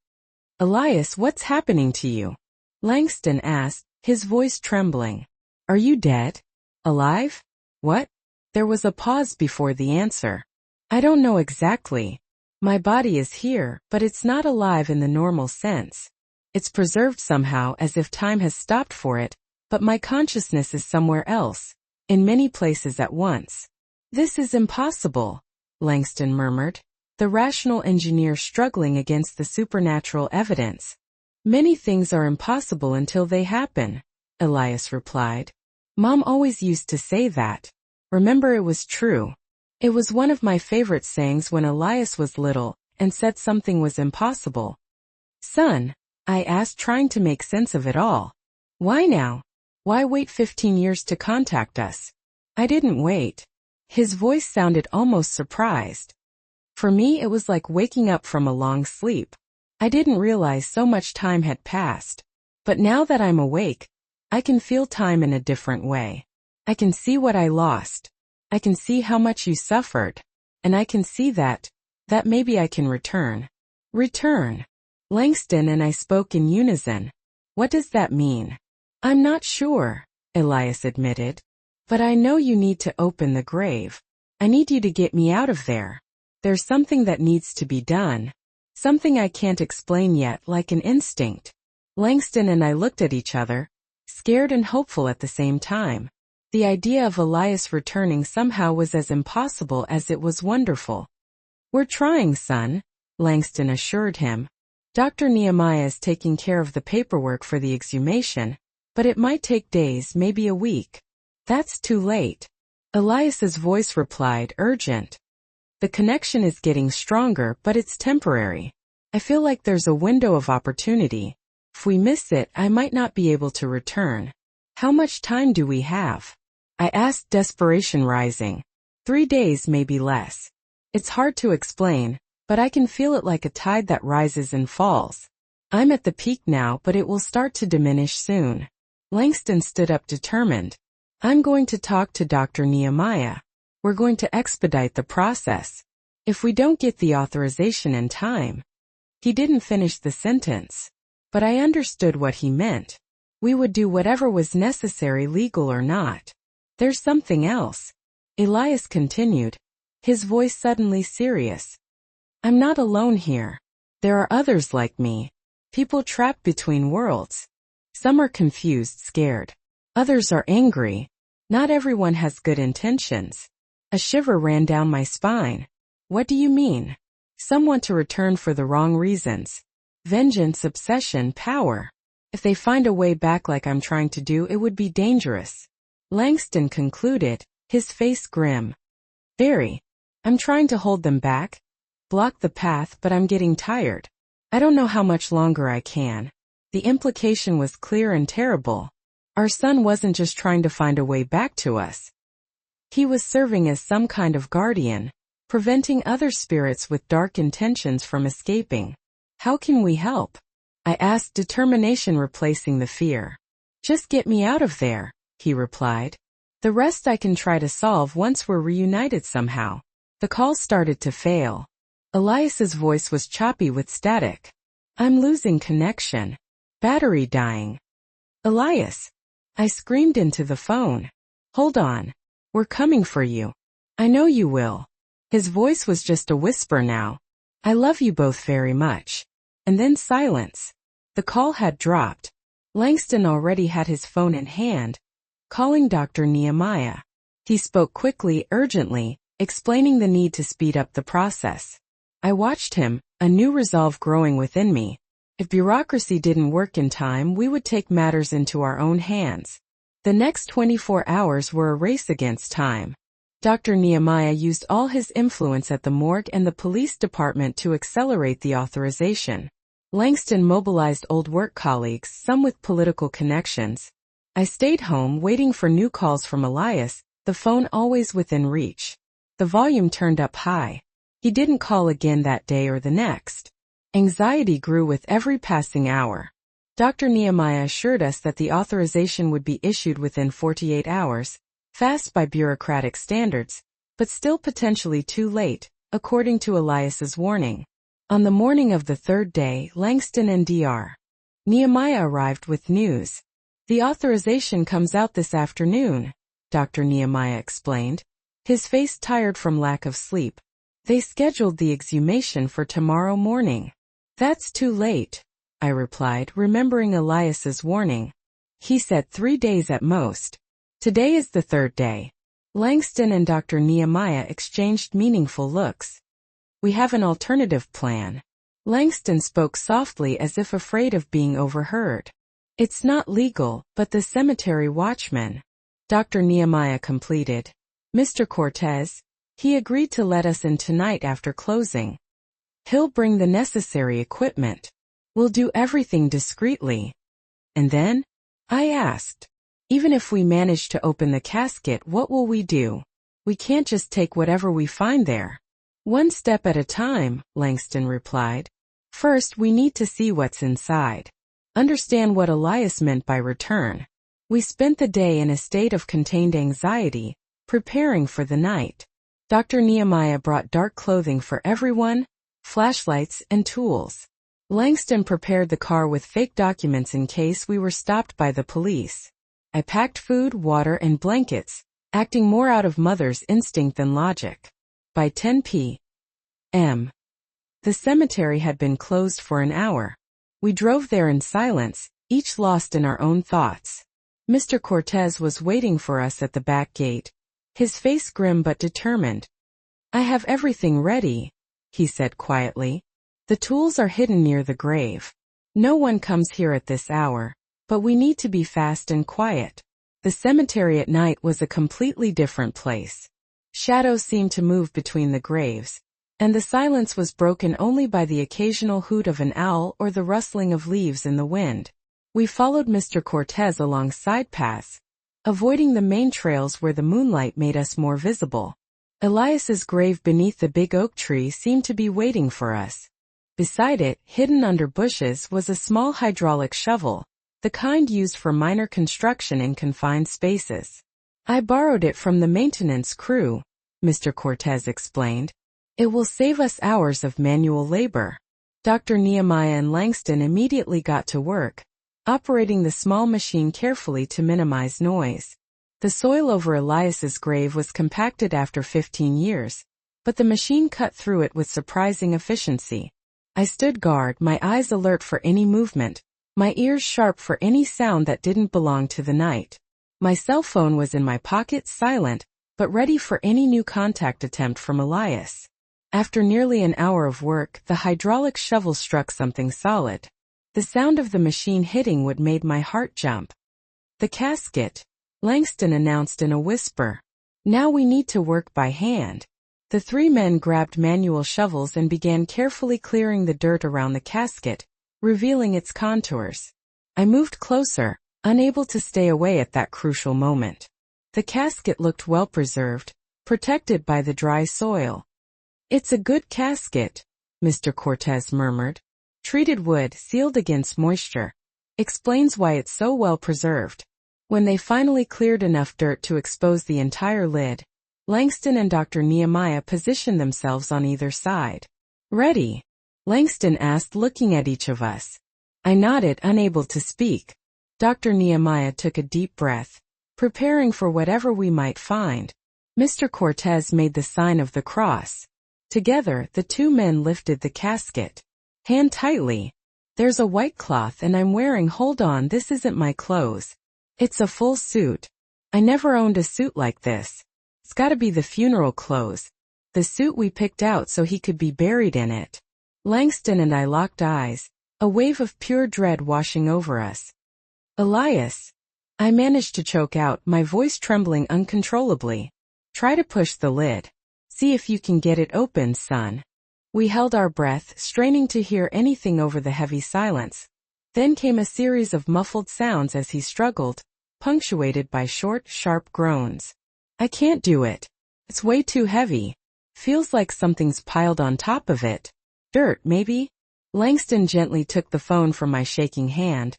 Elias, what's happening to you? Langston asked, his voice trembling. Are you dead? Alive? What? There was a pause before the answer. I don't know exactly. My body is here, but it's not alive in the normal sense. It's preserved somehow, as if time has stopped for it, but my consciousness is somewhere else, in many places at once. This is impossible, Langston murmured, the rational engineer struggling against the supernatural evidence. Many things are impossible until they happen, Elias replied. Mom always used to say that. Remember, it was true. It was one of my favorite sayings when Elias was little and said something was impossible. Son, I asked, trying to make sense of it all. Why now? Why wait 15 years to contact us? I didn't wait. His voice sounded almost surprised. For me, it was like waking up from a long sleep. I didn't realize so much time had passed. But now that I'm awake, I can feel time in a different way. I can see what I lost. I can see how much you suffered. And I can see that maybe I can return. Return. Langston and I spoke in unison. What does that mean? I'm not sure, Elias admitted. But I know you need to open the grave. I need you to get me out of there. There's something that needs to be done. Something I can't explain yet, like an instinct. Langston and I looked at each other, scared and hopeful at the same time. The idea of Elias returning somehow was as impossible as it was wonderful. We're trying, son, Langston assured him. Dr. Nehemiah is taking care of the paperwork for the exhumation, but it might take days, maybe a week. That's too late. Elias's voice replied, urgent. The connection is getting stronger, but it's temporary. I feel like there's a window of opportunity. If we miss it, I might not be able to return. How much time do we have? I asked, desperation rising. 3 days, maybe less. It's hard to explain, but I can feel it like a tide that rises and falls. I'm at the peak now, but it will start to diminish soon. Langston stood up determined. I'm going to talk to Dr. Nehemiah. We're going to expedite the process. If we don't get the authorization in time. He didn't finish the sentence, but I understood what he meant. We would do whatever was necessary, legal or not. There's something else. Elias continued, his voice suddenly serious. I'm not alone here. There are others like me. People trapped between worlds. Some are confused, scared. Others are angry. Not everyone has good intentions. A shiver ran down my spine. What do you mean? Some want to return for the wrong reasons. Vengeance, obsession, power. If they find a way back like I'm trying to do, it would be dangerous. Langston concluded, his face grim. Very. I'm trying to hold them back. Block the path, but I'm getting tired. I don't know how much longer I can. The implication was clear and terrible. Our son wasn't just trying to find a way back to us. He was serving as some kind of guardian, preventing other spirits with dark intentions from escaping. How can we help? I asked, determination replacing the fear. Just get me out of there, he replied. The rest I can try to solve once we're reunited somehow. The call started to fail. Elias's voice was choppy with static. I'm losing connection. Battery dying. Elias. I screamed into the phone. Hold on. We're coming for you. I know you will. His voice was just a whisper now. I love you both very much. And then silence. The call had dropped. Langston already had his phone in hand, calling Dr. Nehemiah. He spoke quickly, urgently, explaining the need to speed up the process. I watched him, a new resolve growing within me. If bureaucracy didn't work in time, we would take matters into our own hands. The next 24 hours were a race against time. Dr. Nehemiah used all his influence at the morgue and the police department to accelerate the authorization. Langston mobilized old work colleagues, some with political connections. I stayed home waiting for new calls from Elias, the phone always within reach. The volume turned up high. He didn't call again that day or the next. Anxiety grew with every passing hour. Dr. Nehemiah assured us that the authorization would be issued within 48 hours, fast by bureaucratic standards, but still potentially too late, according to Elias's warning. On the morning of the third day, Langston and Dr. Nehemiah arrived with news. The authorization comes out this afternoon, Dr. Nehemiah explained, his face tired from lack of sleep. They scheduled the exhumation for tomorrow morning. That's too late, I replied, remembering Elias's warning. He said 3 days at most. Today is the third day. Langston and Dr. Nehemiah exchanged meaningful looks. We have an alternative plan. Langston spoke softly as if afraid of being overheard. It's not legal, but the cemetery watchman. Dr. Nehemiah completed. Mr. Cortez. He agreed to let us in tonight after closing. He'll bring the necessary equipment. We'll do everything discreetly. And then? I asked. Even if we manage to open the casket, what will we do? We can't just take whatever we find there. One step at a time, Langston replied. First, we need to see what's inside. Understand what Elias meant by return. We spent the day in a state of contained anxiety, preparing for the night. Dr. Nehemiah brought dark clothing for everyone, flashlights, and tools. Langston prepared the car with fake documents in case we were stopped by the police. I packed food, water, and blankets, acting more out of mother's instinct than logic. By 10 p.m., the cemetery had been closed for an hour. We drove there in silence, each lost in our own thoughts. Mr. Cortez was waiting for us at the back gate, his face grim but determined. I have everything ready, he said quietly. The tools are hidden near the grave. No one comes here at this hour, but we need to be fast and quiet. The cemetery at night was a completely different place. Shadows seemed to move between the graves, and the silence was broken only by the occasional hoot of an owl or the rustling of leaves in the wind. We followed Mr. Cortez along side paths, avoiding the main trails where the moonlight made us more visible. Elias's grave beneath the big oak tree seemed to be waiting for us. Beside it, hidden under bushes, was a small hydraulic shovel, the kind used for minor construction in confined spaces. I borrowed it from the maintenance crew, Mr. Cortez explained. It will save us hours of manual labor. Dr. Nehemiah and Langston immediately got to work, operating the small machine carefully to minimize noise. The soil over Elias's grave was compacted after 15 years, but the machine cut through it with surprising efficiency. I stood guard, my eyes alert for any movement, my ears sharp for any sound that didn't belong to the night. My cell phone was in my pocket, silent, but ready for any new contact attempt from Elias. After nearly an hour of work, the hydraulic shovel struck something solid. The sound of the machine hitting would made my heart jump. "The casket," Langston announced in a whisper. "Now we need to work by hand." The three men grabbed manual shovels and began carefully clearing the dirt around the casket, revealing its contours. I moved closer, unable to stay away at that crucial moment. The casket looked well preserved, protected by the dry soil. "It's a good casket," Mr. Cortez murmured. "Treated wood, sealed against moisture. Explains why it's so well preserved." When they finally cleared enough dirt to expose the entire lid, Langston and Dr. Nehemiah positioned themselves on either side. "Ready?" Langston asked, looking at each of us. I nodded, unable to speak. Dr. Nehemiah took a deep breath, preparing for whatever we might find. Mr. Cortez made the sign of the cross. Together, the two men lifted the casket. "Hand tightly. There's a white cloth and I'm wearing, hold on, this isn't my clothes. It's a full suit. I never owned a suit like this. It's gotta be the funeral clothes. The suit we picked out so he could be buried in it." Langston and I locked eyes, a wave of pure dread washing over us. "Elias," I managed to choke out, my voice trembling uncontrollably. "Try to push the lid. See if you can get it open, son." We held our breath, straining to hear anything over the heavy silence. Then came a series of muffled sounds as he struggled, punctuated by short, sharp groans. "I can't do it. It's way too heavy. Feels like something's piled on top of it. Dirt, maybe?" Langston gently took the phone from my shaking hand,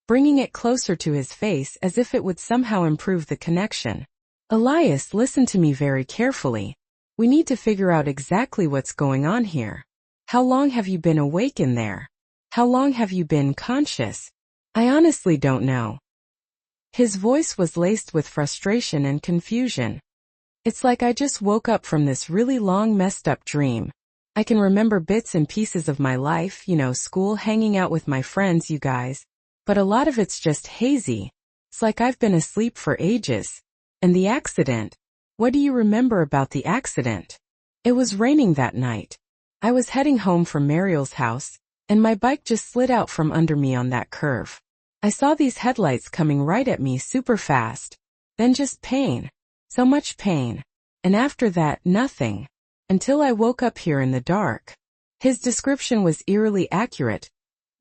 bringing it closer to his face as if it would somehow improve the connection. "Elias, listen to me very carefully. We need to figure out exactly what's going on here. How long have you been awake in there? How long have you been conscious? I honestly don't know." His voice was laced with frustration and confusion. "It's like I just woke up from this really long messed up dream. I can remember bits and pieces of my life, school, hanging out with my friends, you guys. But a lot of it's just hazy. It's like I've been asleep for ages. And the accident. What do you remember about the accident?" "It was raining that night. I was heading home from Mariel's house, and my bike just slid out from under me on that curve. I saw these headlights coming right at me super fast. Then just pain. So much pain. And after that, nothing. Until I woke up here in the dark." His description was eerily accurate,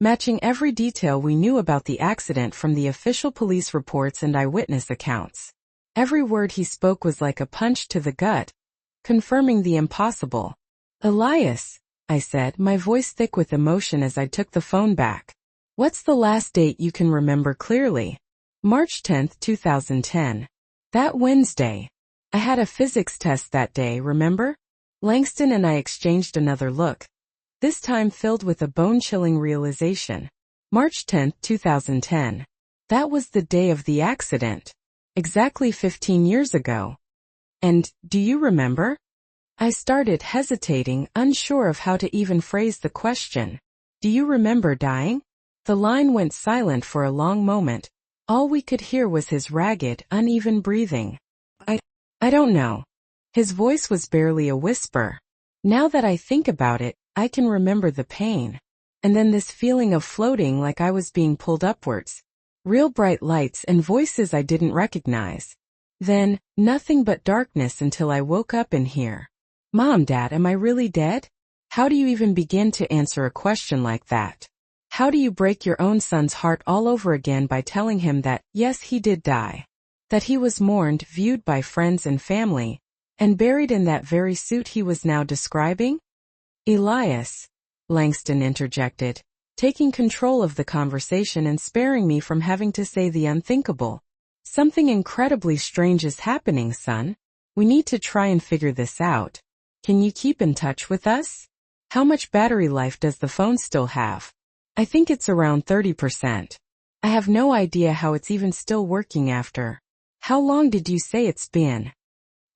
matching every detail we knew about the accident from the official police reports and eyewitness accounts. Every word he spoke was like a punch to the gut, confirming the impossible. "Elias," I said, my voice thick with emotion as I took the phone back. "What's the last date you can remember clearly?" "March 10th, 2010. That Wednesday. I had a physics test that day, remember?" Langston and I exchanged another look, this time filled with a bone-chilling realization. March 10th, 2010. That was the day of the accident. Exactly 15 years ago. "And, do you remember?" I started, hesitating, unsure of how to even phrase the question. "Do you remember dying?" The line went silent for a long moment. All we could hear was his ragged, uneven breathing. I don't know." His voice was barely a whisper. "Now that I think about it, I can remember the pain. And then this feeling of floating like I was being pulled upwards. Real bright lights and voices I didn't recognize. Then, nothing but darkness until I woke up in here. Mom, Dad, am I really dead?" How do you even begin to answer a question like that? How do you break your own son's heart all over again by telling him that, yes, he did die, that he was mourned, viewed by friends and family, And buried in that very suit he was now describing? Elias, Langston interjected, taking control of the conversation and sparing me from having to say the unthinkable. Something incredibly strange is happening, son. We need to try and figure this out. Can you keep in touch with us? How much battery life does the phone still have? I think it's around 30%. I have no idea how it's even still working after. How long did you say it's been?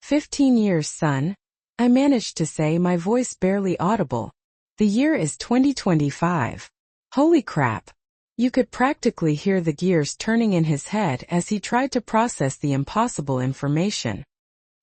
15 years, son. I managed to say, my voice barely audible. The year is 2025. Holy crap. You could practically hear the gears turning in his head as he tried to process the impossible information.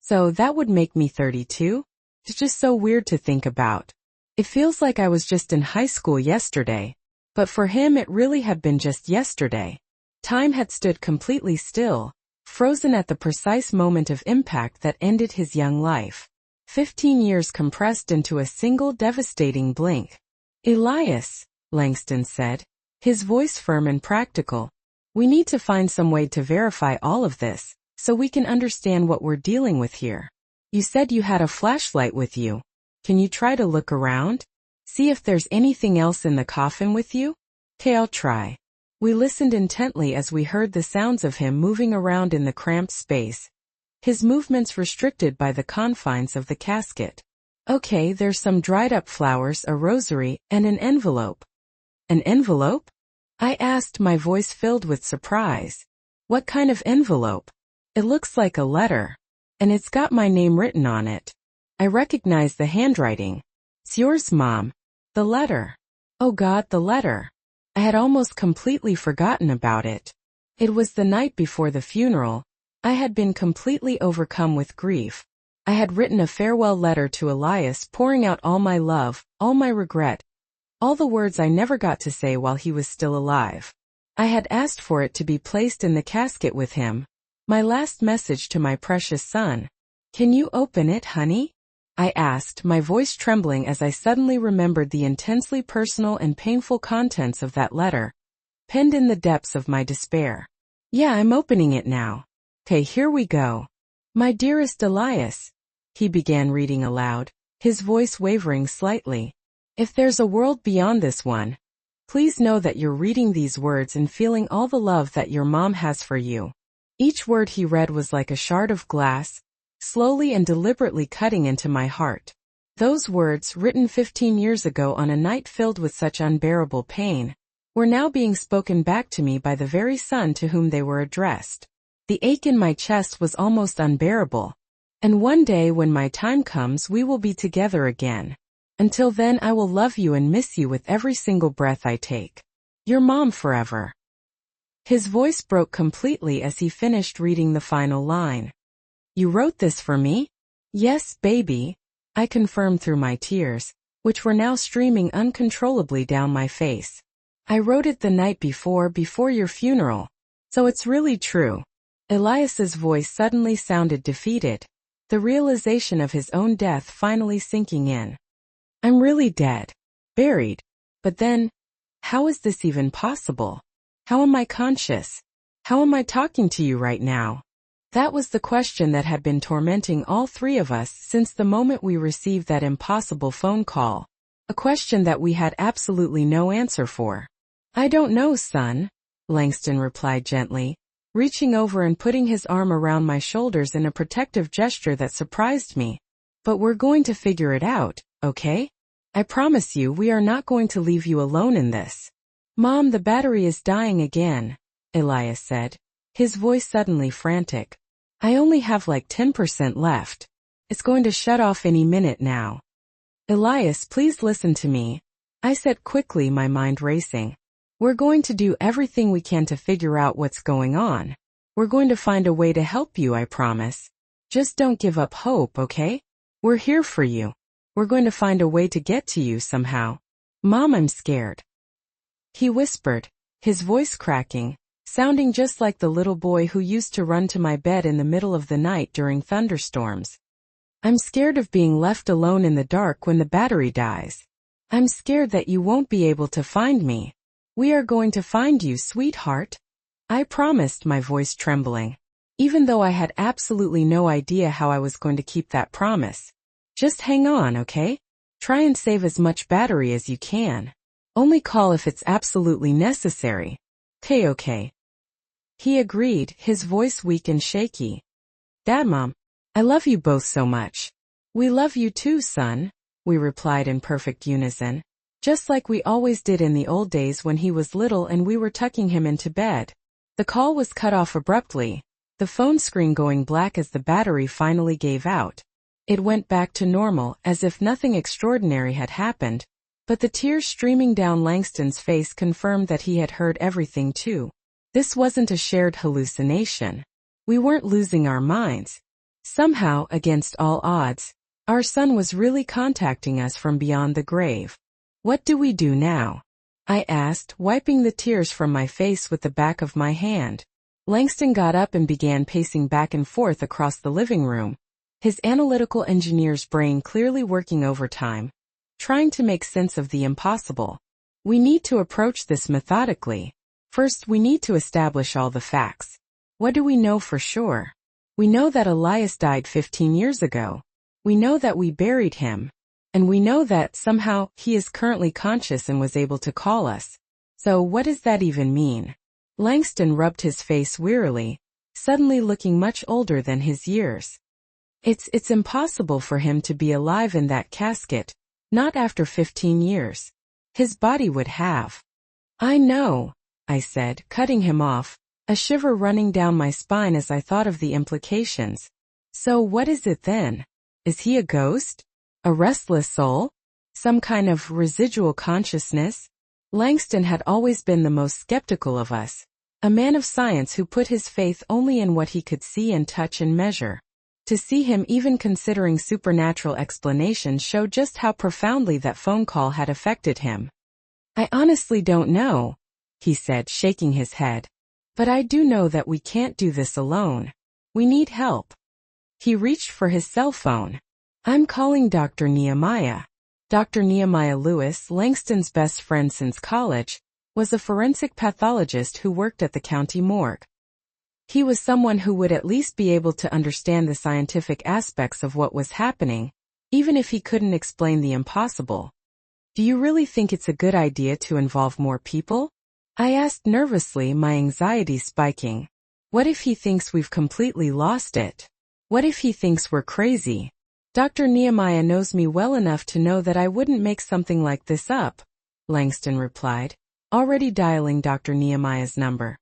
So that would make me 32? It's just so weird to think about. It feels like I was just in high school yesterday. But for him it really had been just yesterday. Time had stood completely still, frozen at the precise moment of impact that ended his young life. 15 years compressed into a single devastating blink. Elias, Langston said, his voice firm and practical. We need to find some way to verify all of this, so we can understand what we're dealing with here. You said you had a flashlight with you. Can you try to look around? See if there's anything else in the coffin with you? Okay, I'll try. We listened intently as we heard the sounds of him moving around in the cramped space, his movements restricted by the confines of the casket. Okay, there's some dried up flowers, a rosary, and an envelope. An envelope? I asked, my voice filled with surprise. What kind of envelope? It looks like a letter. And it's got my name written on it. I recognize the handwriting. It's yours, Mom. The letter. Oh God, the letter. I had almost completely forgotten about it. It was the night before the funeral. I had been completely overcome with grief. I had written a farewell letter to Elias, pouring out all my love, all my regret, all the words I never got to say while he was still alive. I had asked for it to be placed in the casket with him. My last message to my precious son. Can you open it, honey? I asked, my voice trembling as I suddenly remembered the intensely personal and painful contents of that letter, penned in the depths of my despair. Yeah, I'm opening it now. Okay, here we go. My dearest Elias, he began reading aloud, his voice wavering slightly. If there's a world beyond this one, please know that you're reading these words and feeling all the love that your mom has for you. Each word he read was like a shard of glass, slowly and deliberately cutting into my heart. Those words, written 15 years ago on a night filled with such unbearable pain, were now being spoken back to me by the very son to whom they were addressed. The ache in my chest was almost unbearable. And one day when my time comes, we will be together again. Until then, I will love you and miss you with every single breath I take. Your mom forever. His voice broke completely as he finished reading the final line. You wrote this for me? Yes, baby, I confirmed through my tears, which were now streaming uncontrollably down my face. I wrote it the night before your funeral. So it's really true. Elias's voice suddenly sounded defeated, the realization of his own death finally sinking in. I'm really dead. Buried. But then, how is this even possible? How am I conscious? How am I talking to you right now? That was the question that had been tormenting all three of us since the moment we received that impossible phone call. A question that we had absolutely no answer for. I don't know, son, Langston replied gently, reaching over and putting his arm around my shoulders in a protective gesture that surprised me. But we're going to figure it out, okay? I promise you we are not going to leave you alone in this. Mom, the battery is dying again, Elias said, his voice suddenly frantic. I only have like 10% left. It's going to shut off any minute now. Elias, please listen to me, I said quickly, my mind racing. We're going to do everything we can to figure out what's going on. We're going to find a way to help you, I promise. Just don't give up hope, okay? We're here for you. We're going to find a way to get to you somehow. Mom, I'm scared. He whispered, his voice cracking, sounding just like the little boy who used to run to my bed in the middle of the night during thunderstorms. I'm scared of being left alone in the dark when the battery dies. I'm scared that you won't be able to find me. We are going to find you, sweetheart. I promised, my voice trembling. even though I had absolutely no idea how I was going to keep that promise. Just hang on, okay? Try and save as much battery as you can. Only call if it's absolutely necessary. Okay. He agreed, his voice weak and shaky. Dad, Mom, I love you both so much. We love you too, son, we replied in perfect unison, just like we always did in the old days when he was little and we were tucking him into bed. The call was cut off abruptly, the phone screen going black as the battery finally gave out. It went back to normal, as if nothing extraordinary had happened, but the tears streaming down Langston's face confirmed that he had heard everything too. This wasn't a shared hallucination. We weren't losing our minds. Somehow, against all odds, our son was really contacting us from beyond the grave. What do we do now? I asked, wiping the tears from my face with the back of my hand. Langston got up and began pacing back and forth across the living room, his analytical engineer's brain clearly working overtime, trying to make sense of the impossible. We need to approach this methodically. First, we need to establish all the facts. What do we know for sure? We know that Elias died 15 years ago. We know that we buried him. And we know that, somehow, he is currently conscious and was able to call us. So what does that even mean? Langston rubbed his face wearily, suddenly looking much older than his years. It's impossible for him to be alive in that casket, not after 15 years. His body would have. I know, I said, cutting him off, a shiver running down my spine as I thought of the implications. So what is it then? Is he a ghost? A restless soul? Some kind of residual consciousness? Langston had always been the most skeptical of us, a man of science who put his faith only in what he could see and touch and measure. To see him even considering supernatural explanations showed just how profoundly that phone call had affected him. I honestly don't know, he said, shaking his head. But I do know that we can't do this alone. We need help. He reached for his cell phone. I'm calling Dr. Nehemiah. Dr. Nehemiah Lewis, Langston's best friend since college, was a forensic pathologist who worked at the county morgue. He was someone who would at least be able to understand the scientific aspects of what was happening, even if he couldn't explain the impossible. Do you really think it's a good idea to involve more people? I asked nervously, my anxiety spiking. What if he thinks we've completely lost it? What if he thinks we're crazy? Dr. Nehemiah knows me well enough to know that I wouldn't make something like this up, Langston replied, already dialing Dr. Nehemiah's number.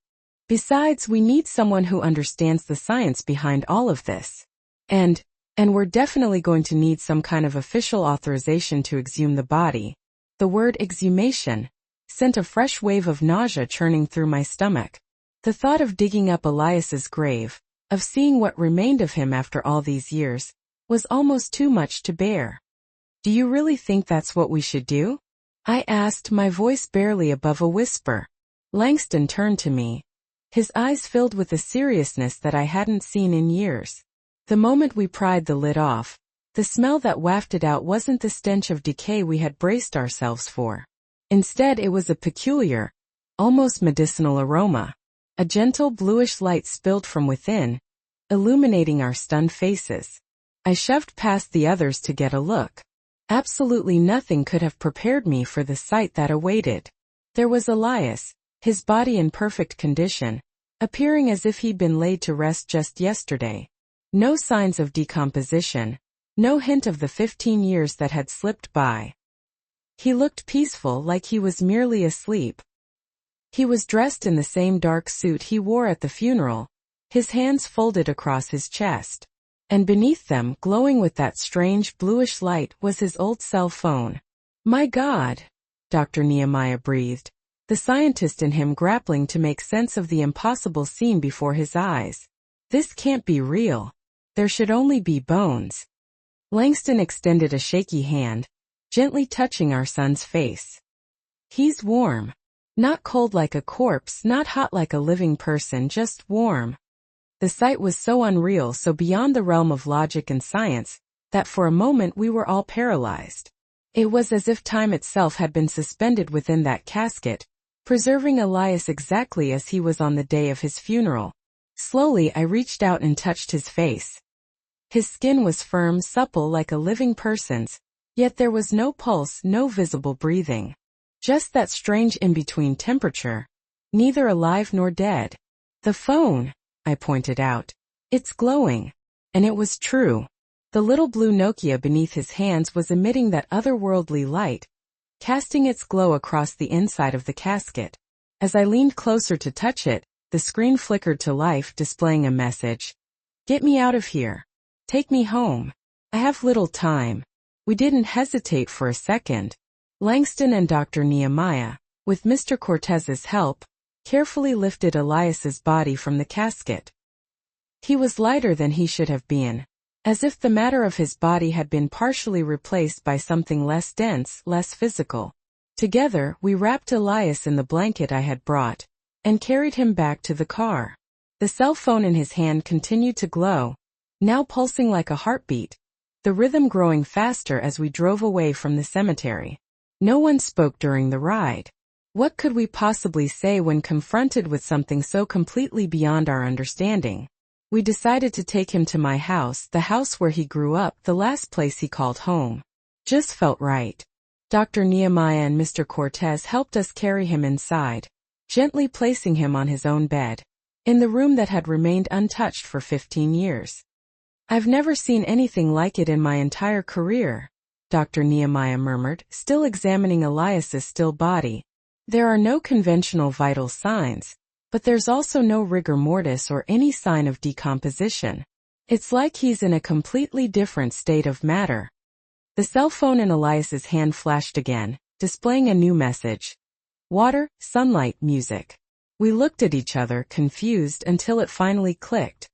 Besides, we need someone who understands the science behind all of this. And we're definitely going to need some kind of official authorization to exhume the body. The word exhumation sent a fresh wave of nausea churning through my stomach. The thought of digging up Elias's grave, of seeing what remained of him after all these years, was almost too much to bear. Do you really think that's what we should do? I asked, my voice barely above a whisper. Langston turned to me, his eyes filled with a seriousness that I hadn't seen in years. The moment we pried the lid off, the smell that wafted out wasn't the stench of decay we had braced ourselves for. Instead, it was a peculiar, almost medicinal aroma. A gentle bluish light spilled from within, illuminating our stunned faces. I shoved past the others to get a look. Absolutely nothing could have prepared me for the sight that awaited. There was Elias, his body in perfect condition, appearing as if he'd been laid to rest just yesterday. No signs of decomposition, no hint of the 15 years that had slipped by. He looked peaceful, like he was merely asleep. He was dressed in the same dark suit he wore at the funeral, his hands folded across his chest. And beneath them, glowing with that strange bluish light, was his old cell phone. My God, Dr. Nehemiah breathed, the scientist in him grappling to make sense of the impossible scene before his eyes. This can't be real. There should only be bones. Langston extended a shaky hand, gently touching our son's face. He's warm. Not cold like a corpse, not hot like a living person, just warm. The sight was so unreal, so beyond the realm of logic and science, that for a moment we were all paralyzed. It was as if time itself had been suspended within that casket, preserving Elias exactly as he was on the day of his funeral. Slowly I reached out and touched his face. His skin was firm, supple like a living person's, yet there was no pulse, no visible breathing. Just that strange in-between temperature. Neither alive nor dead. "The phone," I pointed out. "It's glowing." And it was true. The little blue Nokia beneath his hands was emitting that otherworldly light, casting its glow across the inside of the casket. As I leaned closer to touch it, the screen flickered to life, displaying a message. "Get me out of here. Take me home. I have little time." We didn't hesitate for a second. Langston and Dr. Nehemiah, with Mr. Cortez's help, carefully lifted Elias's body from the casket. He was lighter than he should have been, as if the matter of his body had been partially replaced by something less dense, less physical. Together, we wrapped Elias in the blanket I had brought, and carried him back to the car. The cell phone in his hand continued to glow, now pulsing like a heartbeat, the rhythm growing faster as we drove away from the cemetery. No one spoke during the ride. What could we possibly say when confronted with something so completely beyond our understanding? We decided to take him to my house, the house where he grew up, the last place he called home. Just felt right. Dr. Nehemiah and Mr. Cortez helped us carry him inside, gently placing him on his own bed, in the room that had remained untouched for 15 years. "I've never seen anything like it in my entire career," Dr. Nehemiah murmured, still examining Elias's still body. "There are no conventional vital signs, but there's also no rigor mortis or any sign of decomposition. It's like he's in a completely different state of matter." The cell phone in Elias's hand flashed again, displaying a new message. Water, sunlight, music. We looked at each other, confused, until it finally clicked.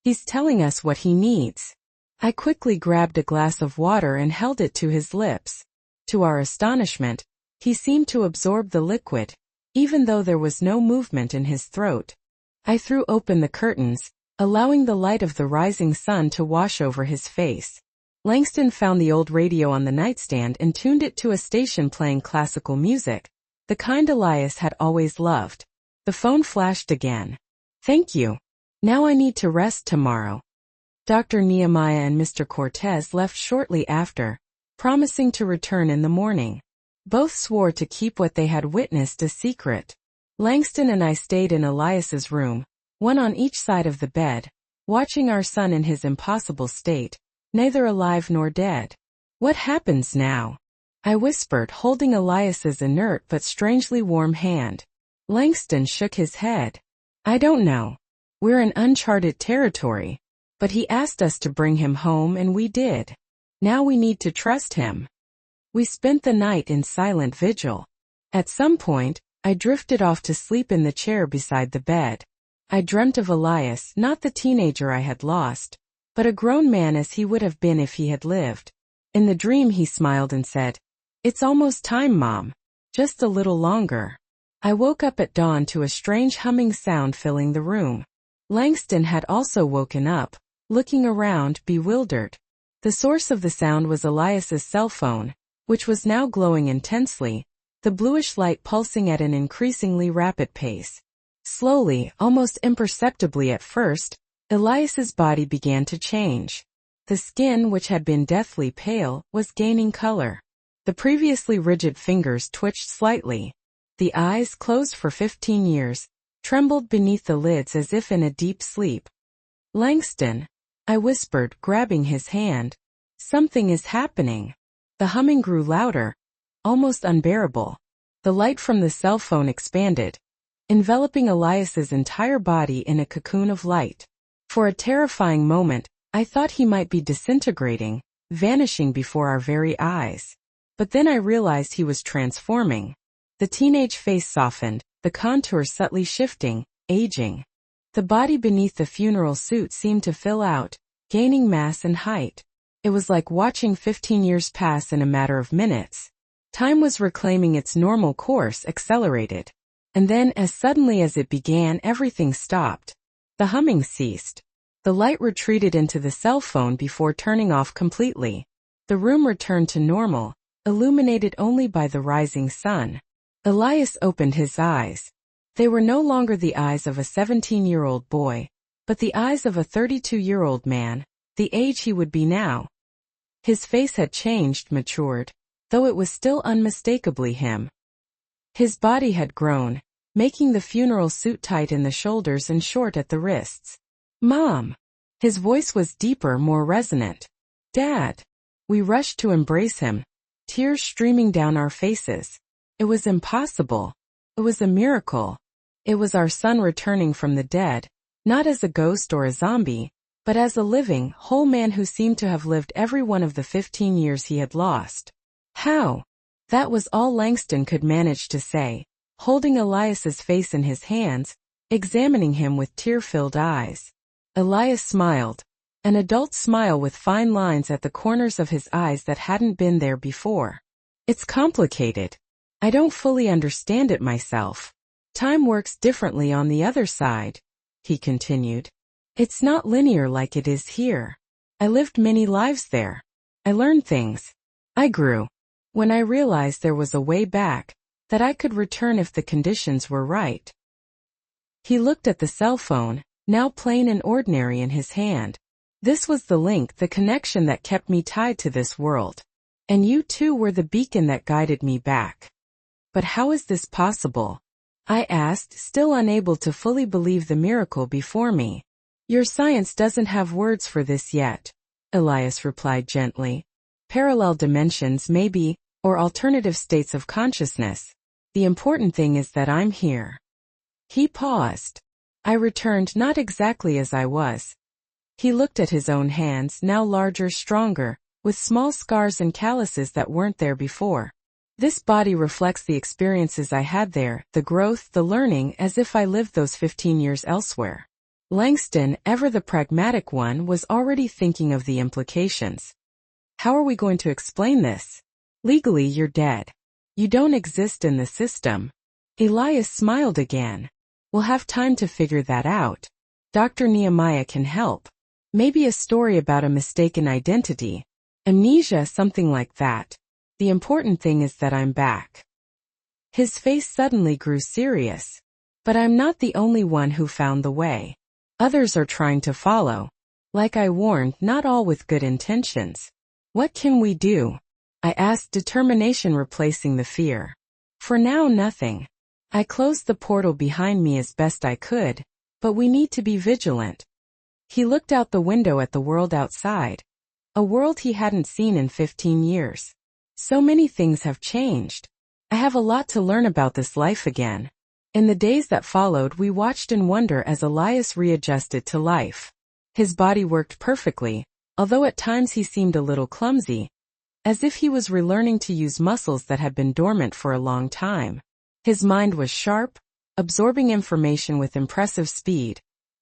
He's telling us what he needs. I quickly grabbed a glass of water and held it to his lips. To our astonishment, he seemed to absorb the liquid, even though there was no movement in his throat. I threw open the curtains, allowing the light of the rising sun to wash over his face. Langston found the old radio on the nightstand and tuned it to a station playing classical music, the kind Elias had always loved. The phone flashed again. "Thank you. Now I need to rest tomorrow." Dr. Nehemiah and Mr. Cortez left shortly after, promising to return in the morning. Both swore to keep what they had witnessed a secret. Langston and I stayed in Elias's room, one on each side of the bed, watching our son in his impossible state, neither alive nor dead. "What happens now?" I whispered, holding Elias's inert but strangely warm hand. Langston shook his head. "I don't know. We're in uncharted territory. But he asked us to bring him home and we did. Now we need to trust him." We spent the night in silent vigil. At some point, I drifted off to sleep in the chair beside the bed. I dreamt of Elias, not the teenager I had lost, but a grown man as he would have been if he had lived. In the dream he smiled and said, "It's almost time, Mom. Just a little longer." I woke up at dawn to a strange humming sound filling the room. Langston had also woken up, looking around, bewildered. The source of the sound was Elias's cell phone, which was now glowing intensely, the bluish light pulsing at an increasingly rapid pace. Slowly, almost imperceptibly at first, Elias's body began to change. The skin, which had been deathly pale, was gaining color. The previously rigid fingers twitched slightly. The eyes, closed for 15 years, trembled beneath the lids as if in a deep sleep. "Langston," I whispered, grabbing his hand. "Something is happening." The humming grew louder, almost unbearable. The light from the cell phone expanded, enveloping Elias's entire body in a cocoon of light. For a terrifying moment, I thought he might be disintegrating, vanishing before our very eyes. But then I realized he was transforming. The teenage face softened, the contours subtly shifting, aging. The body beneath the funeral suit seemed to fill out, gaining mass and height. It was like watching 15 years pass in a matter of minutes. Time was reclaiming its normal course, accelerated. And then, as suddenly as it began, everything stopped. The humming ceased. The light retreated into the cell phone before turning off completely. The room returned to normal, illuminated only by the rising sun. Elias opened his eyes. They were no longer the eyes of a 17-year-old boy, but the eyes of a 32-year-old man, the age he would be now. His face had changed, matured, though it was still unmistakably him. His body had grown, making the funeral suit tight in the shoulders and short at the wrists. "Mom!" His voice was deeper, more resonant. "Dad!" We rushed to embrace him, tears streaming down our faces. It was impossible. It was a miracle. It was our son returning from the dead, not as a ghost or a zombie, but as a living, whole man who seemed to have lived every one of the 15 years he had lost. "How?" That was all Langston could manage to say, holding Elias's face in his hands, examining him with tear-filled eyes. Elias smiled, an adult smile with fine lines at the corners of his eyes that hadn't been there before. "It's complicated. I don't fully understand it myself. Time works differently on the other side," he continued. "It's not linear like it is here. I lived many lives there. I learned things. I grew. When I realized there was a way back, that I could return if the conditions were right." He looked at the cell phone, now plain and ordinary in his hand. "This was the link, the connection that kept me tied to this world. And you too were the beacon that guided me back." "But how is this possible?" I asked, still unable to fully believe the miracle before me. "Your science doesn't have words for this yet," Elias replied gently. "Parallel dimensions maybe, or alternative states of consciousness. The important thing is that I'm here." He paused. I returned not exactly as I was. He looked at his own hands, now larger, stronger, with small scars and calluses that weren't there before. "This body reflects the experiences I had there, the growth, the learning, as if I lived those 15 years elsewhere." Langston, ever the pragmatic one, was already thinking of the implications. "How are we going to explain this? Legally, you're dead. You don't exist in the system." Elias smiled again. "We'll have time to figure that out. Dr. Nehemiah can help. Maybe a story about a mistaken identity. Amnesia, something like that. The important thing is that I'm back." His face suddenly grew serious. "But I'm not the only one who found the way. Others are trying to follow. Like I warned, not all with good intentions. What can we do?" I asked, determination replacing the fear. "For now, nothing. I closed the portal behind me as best I could, but we need to be vigilant." He looked out the window at the world outside. A world he hadn't seen in 15 years. "So many things have changed. I have a lot to learn about this life again." In the days that followed, we watched in wonder as Elias readjusted to life. His body worked perfectly, although at times he seemed a little clumsy, as if he was relearning to use muscles that had been dormant for a long time. His mind was sharp, absorbing information with impressive speed,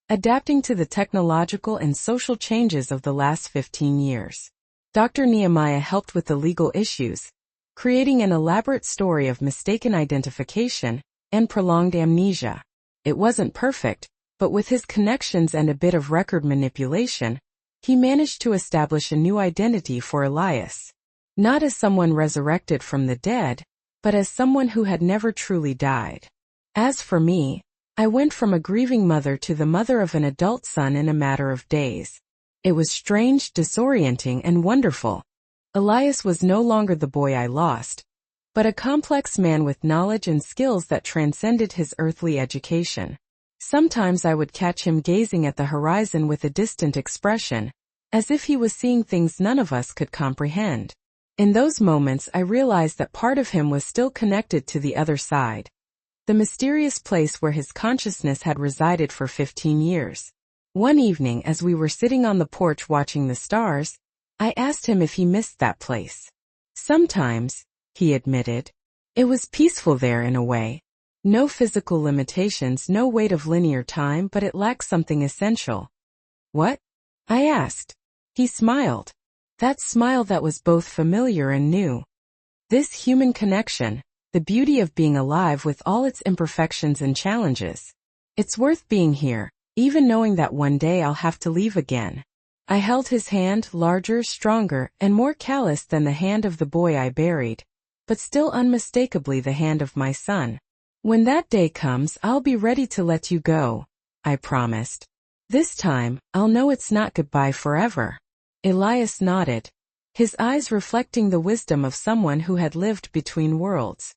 adapting to the technological and social changes of the last 15 years. Dr. Nehemiah helped with the legal issues, creating an elaborate story of mistaken identification and prolonged amnesia. It wasn't perfect, but with his connections and a bit of record manipulation, he managed to establish a new identity for Elias. Not as someone resurrected from the dead, but as someone who had never truly died. As for me, I went from a grieving mother to the mother of an adult son in a matter of days. It was strange, disorienting, and wonderful. Elias was no longer the boy I lost, but a complex man with knowledge and skills that transcended his earthly education. Sometimes I would catch him gazing at the horizon with a distant expression, as if he was seeing things none of us could comprehend. In those moments I realized that part of him was still connected to the other side, the mysterious place where his consciousness had resided for 15 years. One evening, as we were sitting on the porch watching the stars, I asked him if he missed that place. "Sometimes," he admitted. "It was peaceful there in a way. No physical limitations, no weight of linear time, but it lacked something essential." "What?" I asked. He smiled. That smile that was both familiar and new. "This human connection, the beauty of being alive with all its imperfections and challenges. It's worth being here, even knowing that one day I'll have to leave again." I held his hand, larger, stronger, and more callous than the hand of the boy I buried, but still unmistakably the hand of my son. "When that day comes, I'll be ready to let you go," I promised. This time, I'll know it's not goodbye forever. Elias nodded, his eyes reflecting the wisdom of someone who had lived between worlds.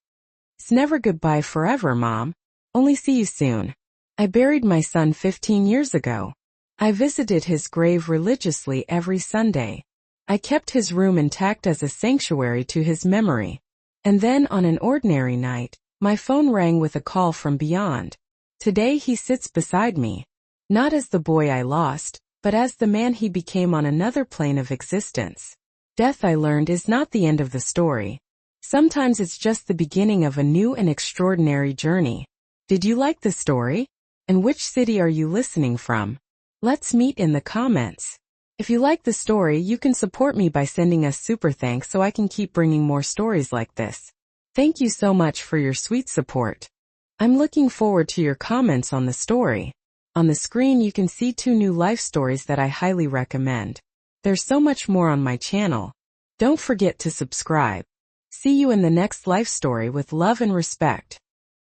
It's never goodbye forever, Mom. Only see you soon. I buried my son 15 years ago. I visited his grave religiously every Sunday. I kept his room intact as a sanctuary to his memory. And then on an ordinary night, my phone rang with a call from beyond. Today he sits beside me. Not as the boy I lost, but as the man he became on another plane of existence. Death, I learned, is not the end of the story. Sometimes it's just the beginning of a new and extraordinary journey. Did you like the story? And which city are you listening from? Let's meet in the comments. If you like the story, you can support me by sending us super thanks so I can keep bringing more stories like this. Thank you so much for your sweet support. I'm looking forward to your comments on the story. On the screen you can see 2 new life stories that I highly recommend. There's so much more on my channel. Don't forget to subscribe. See you in the next life story with love and respect.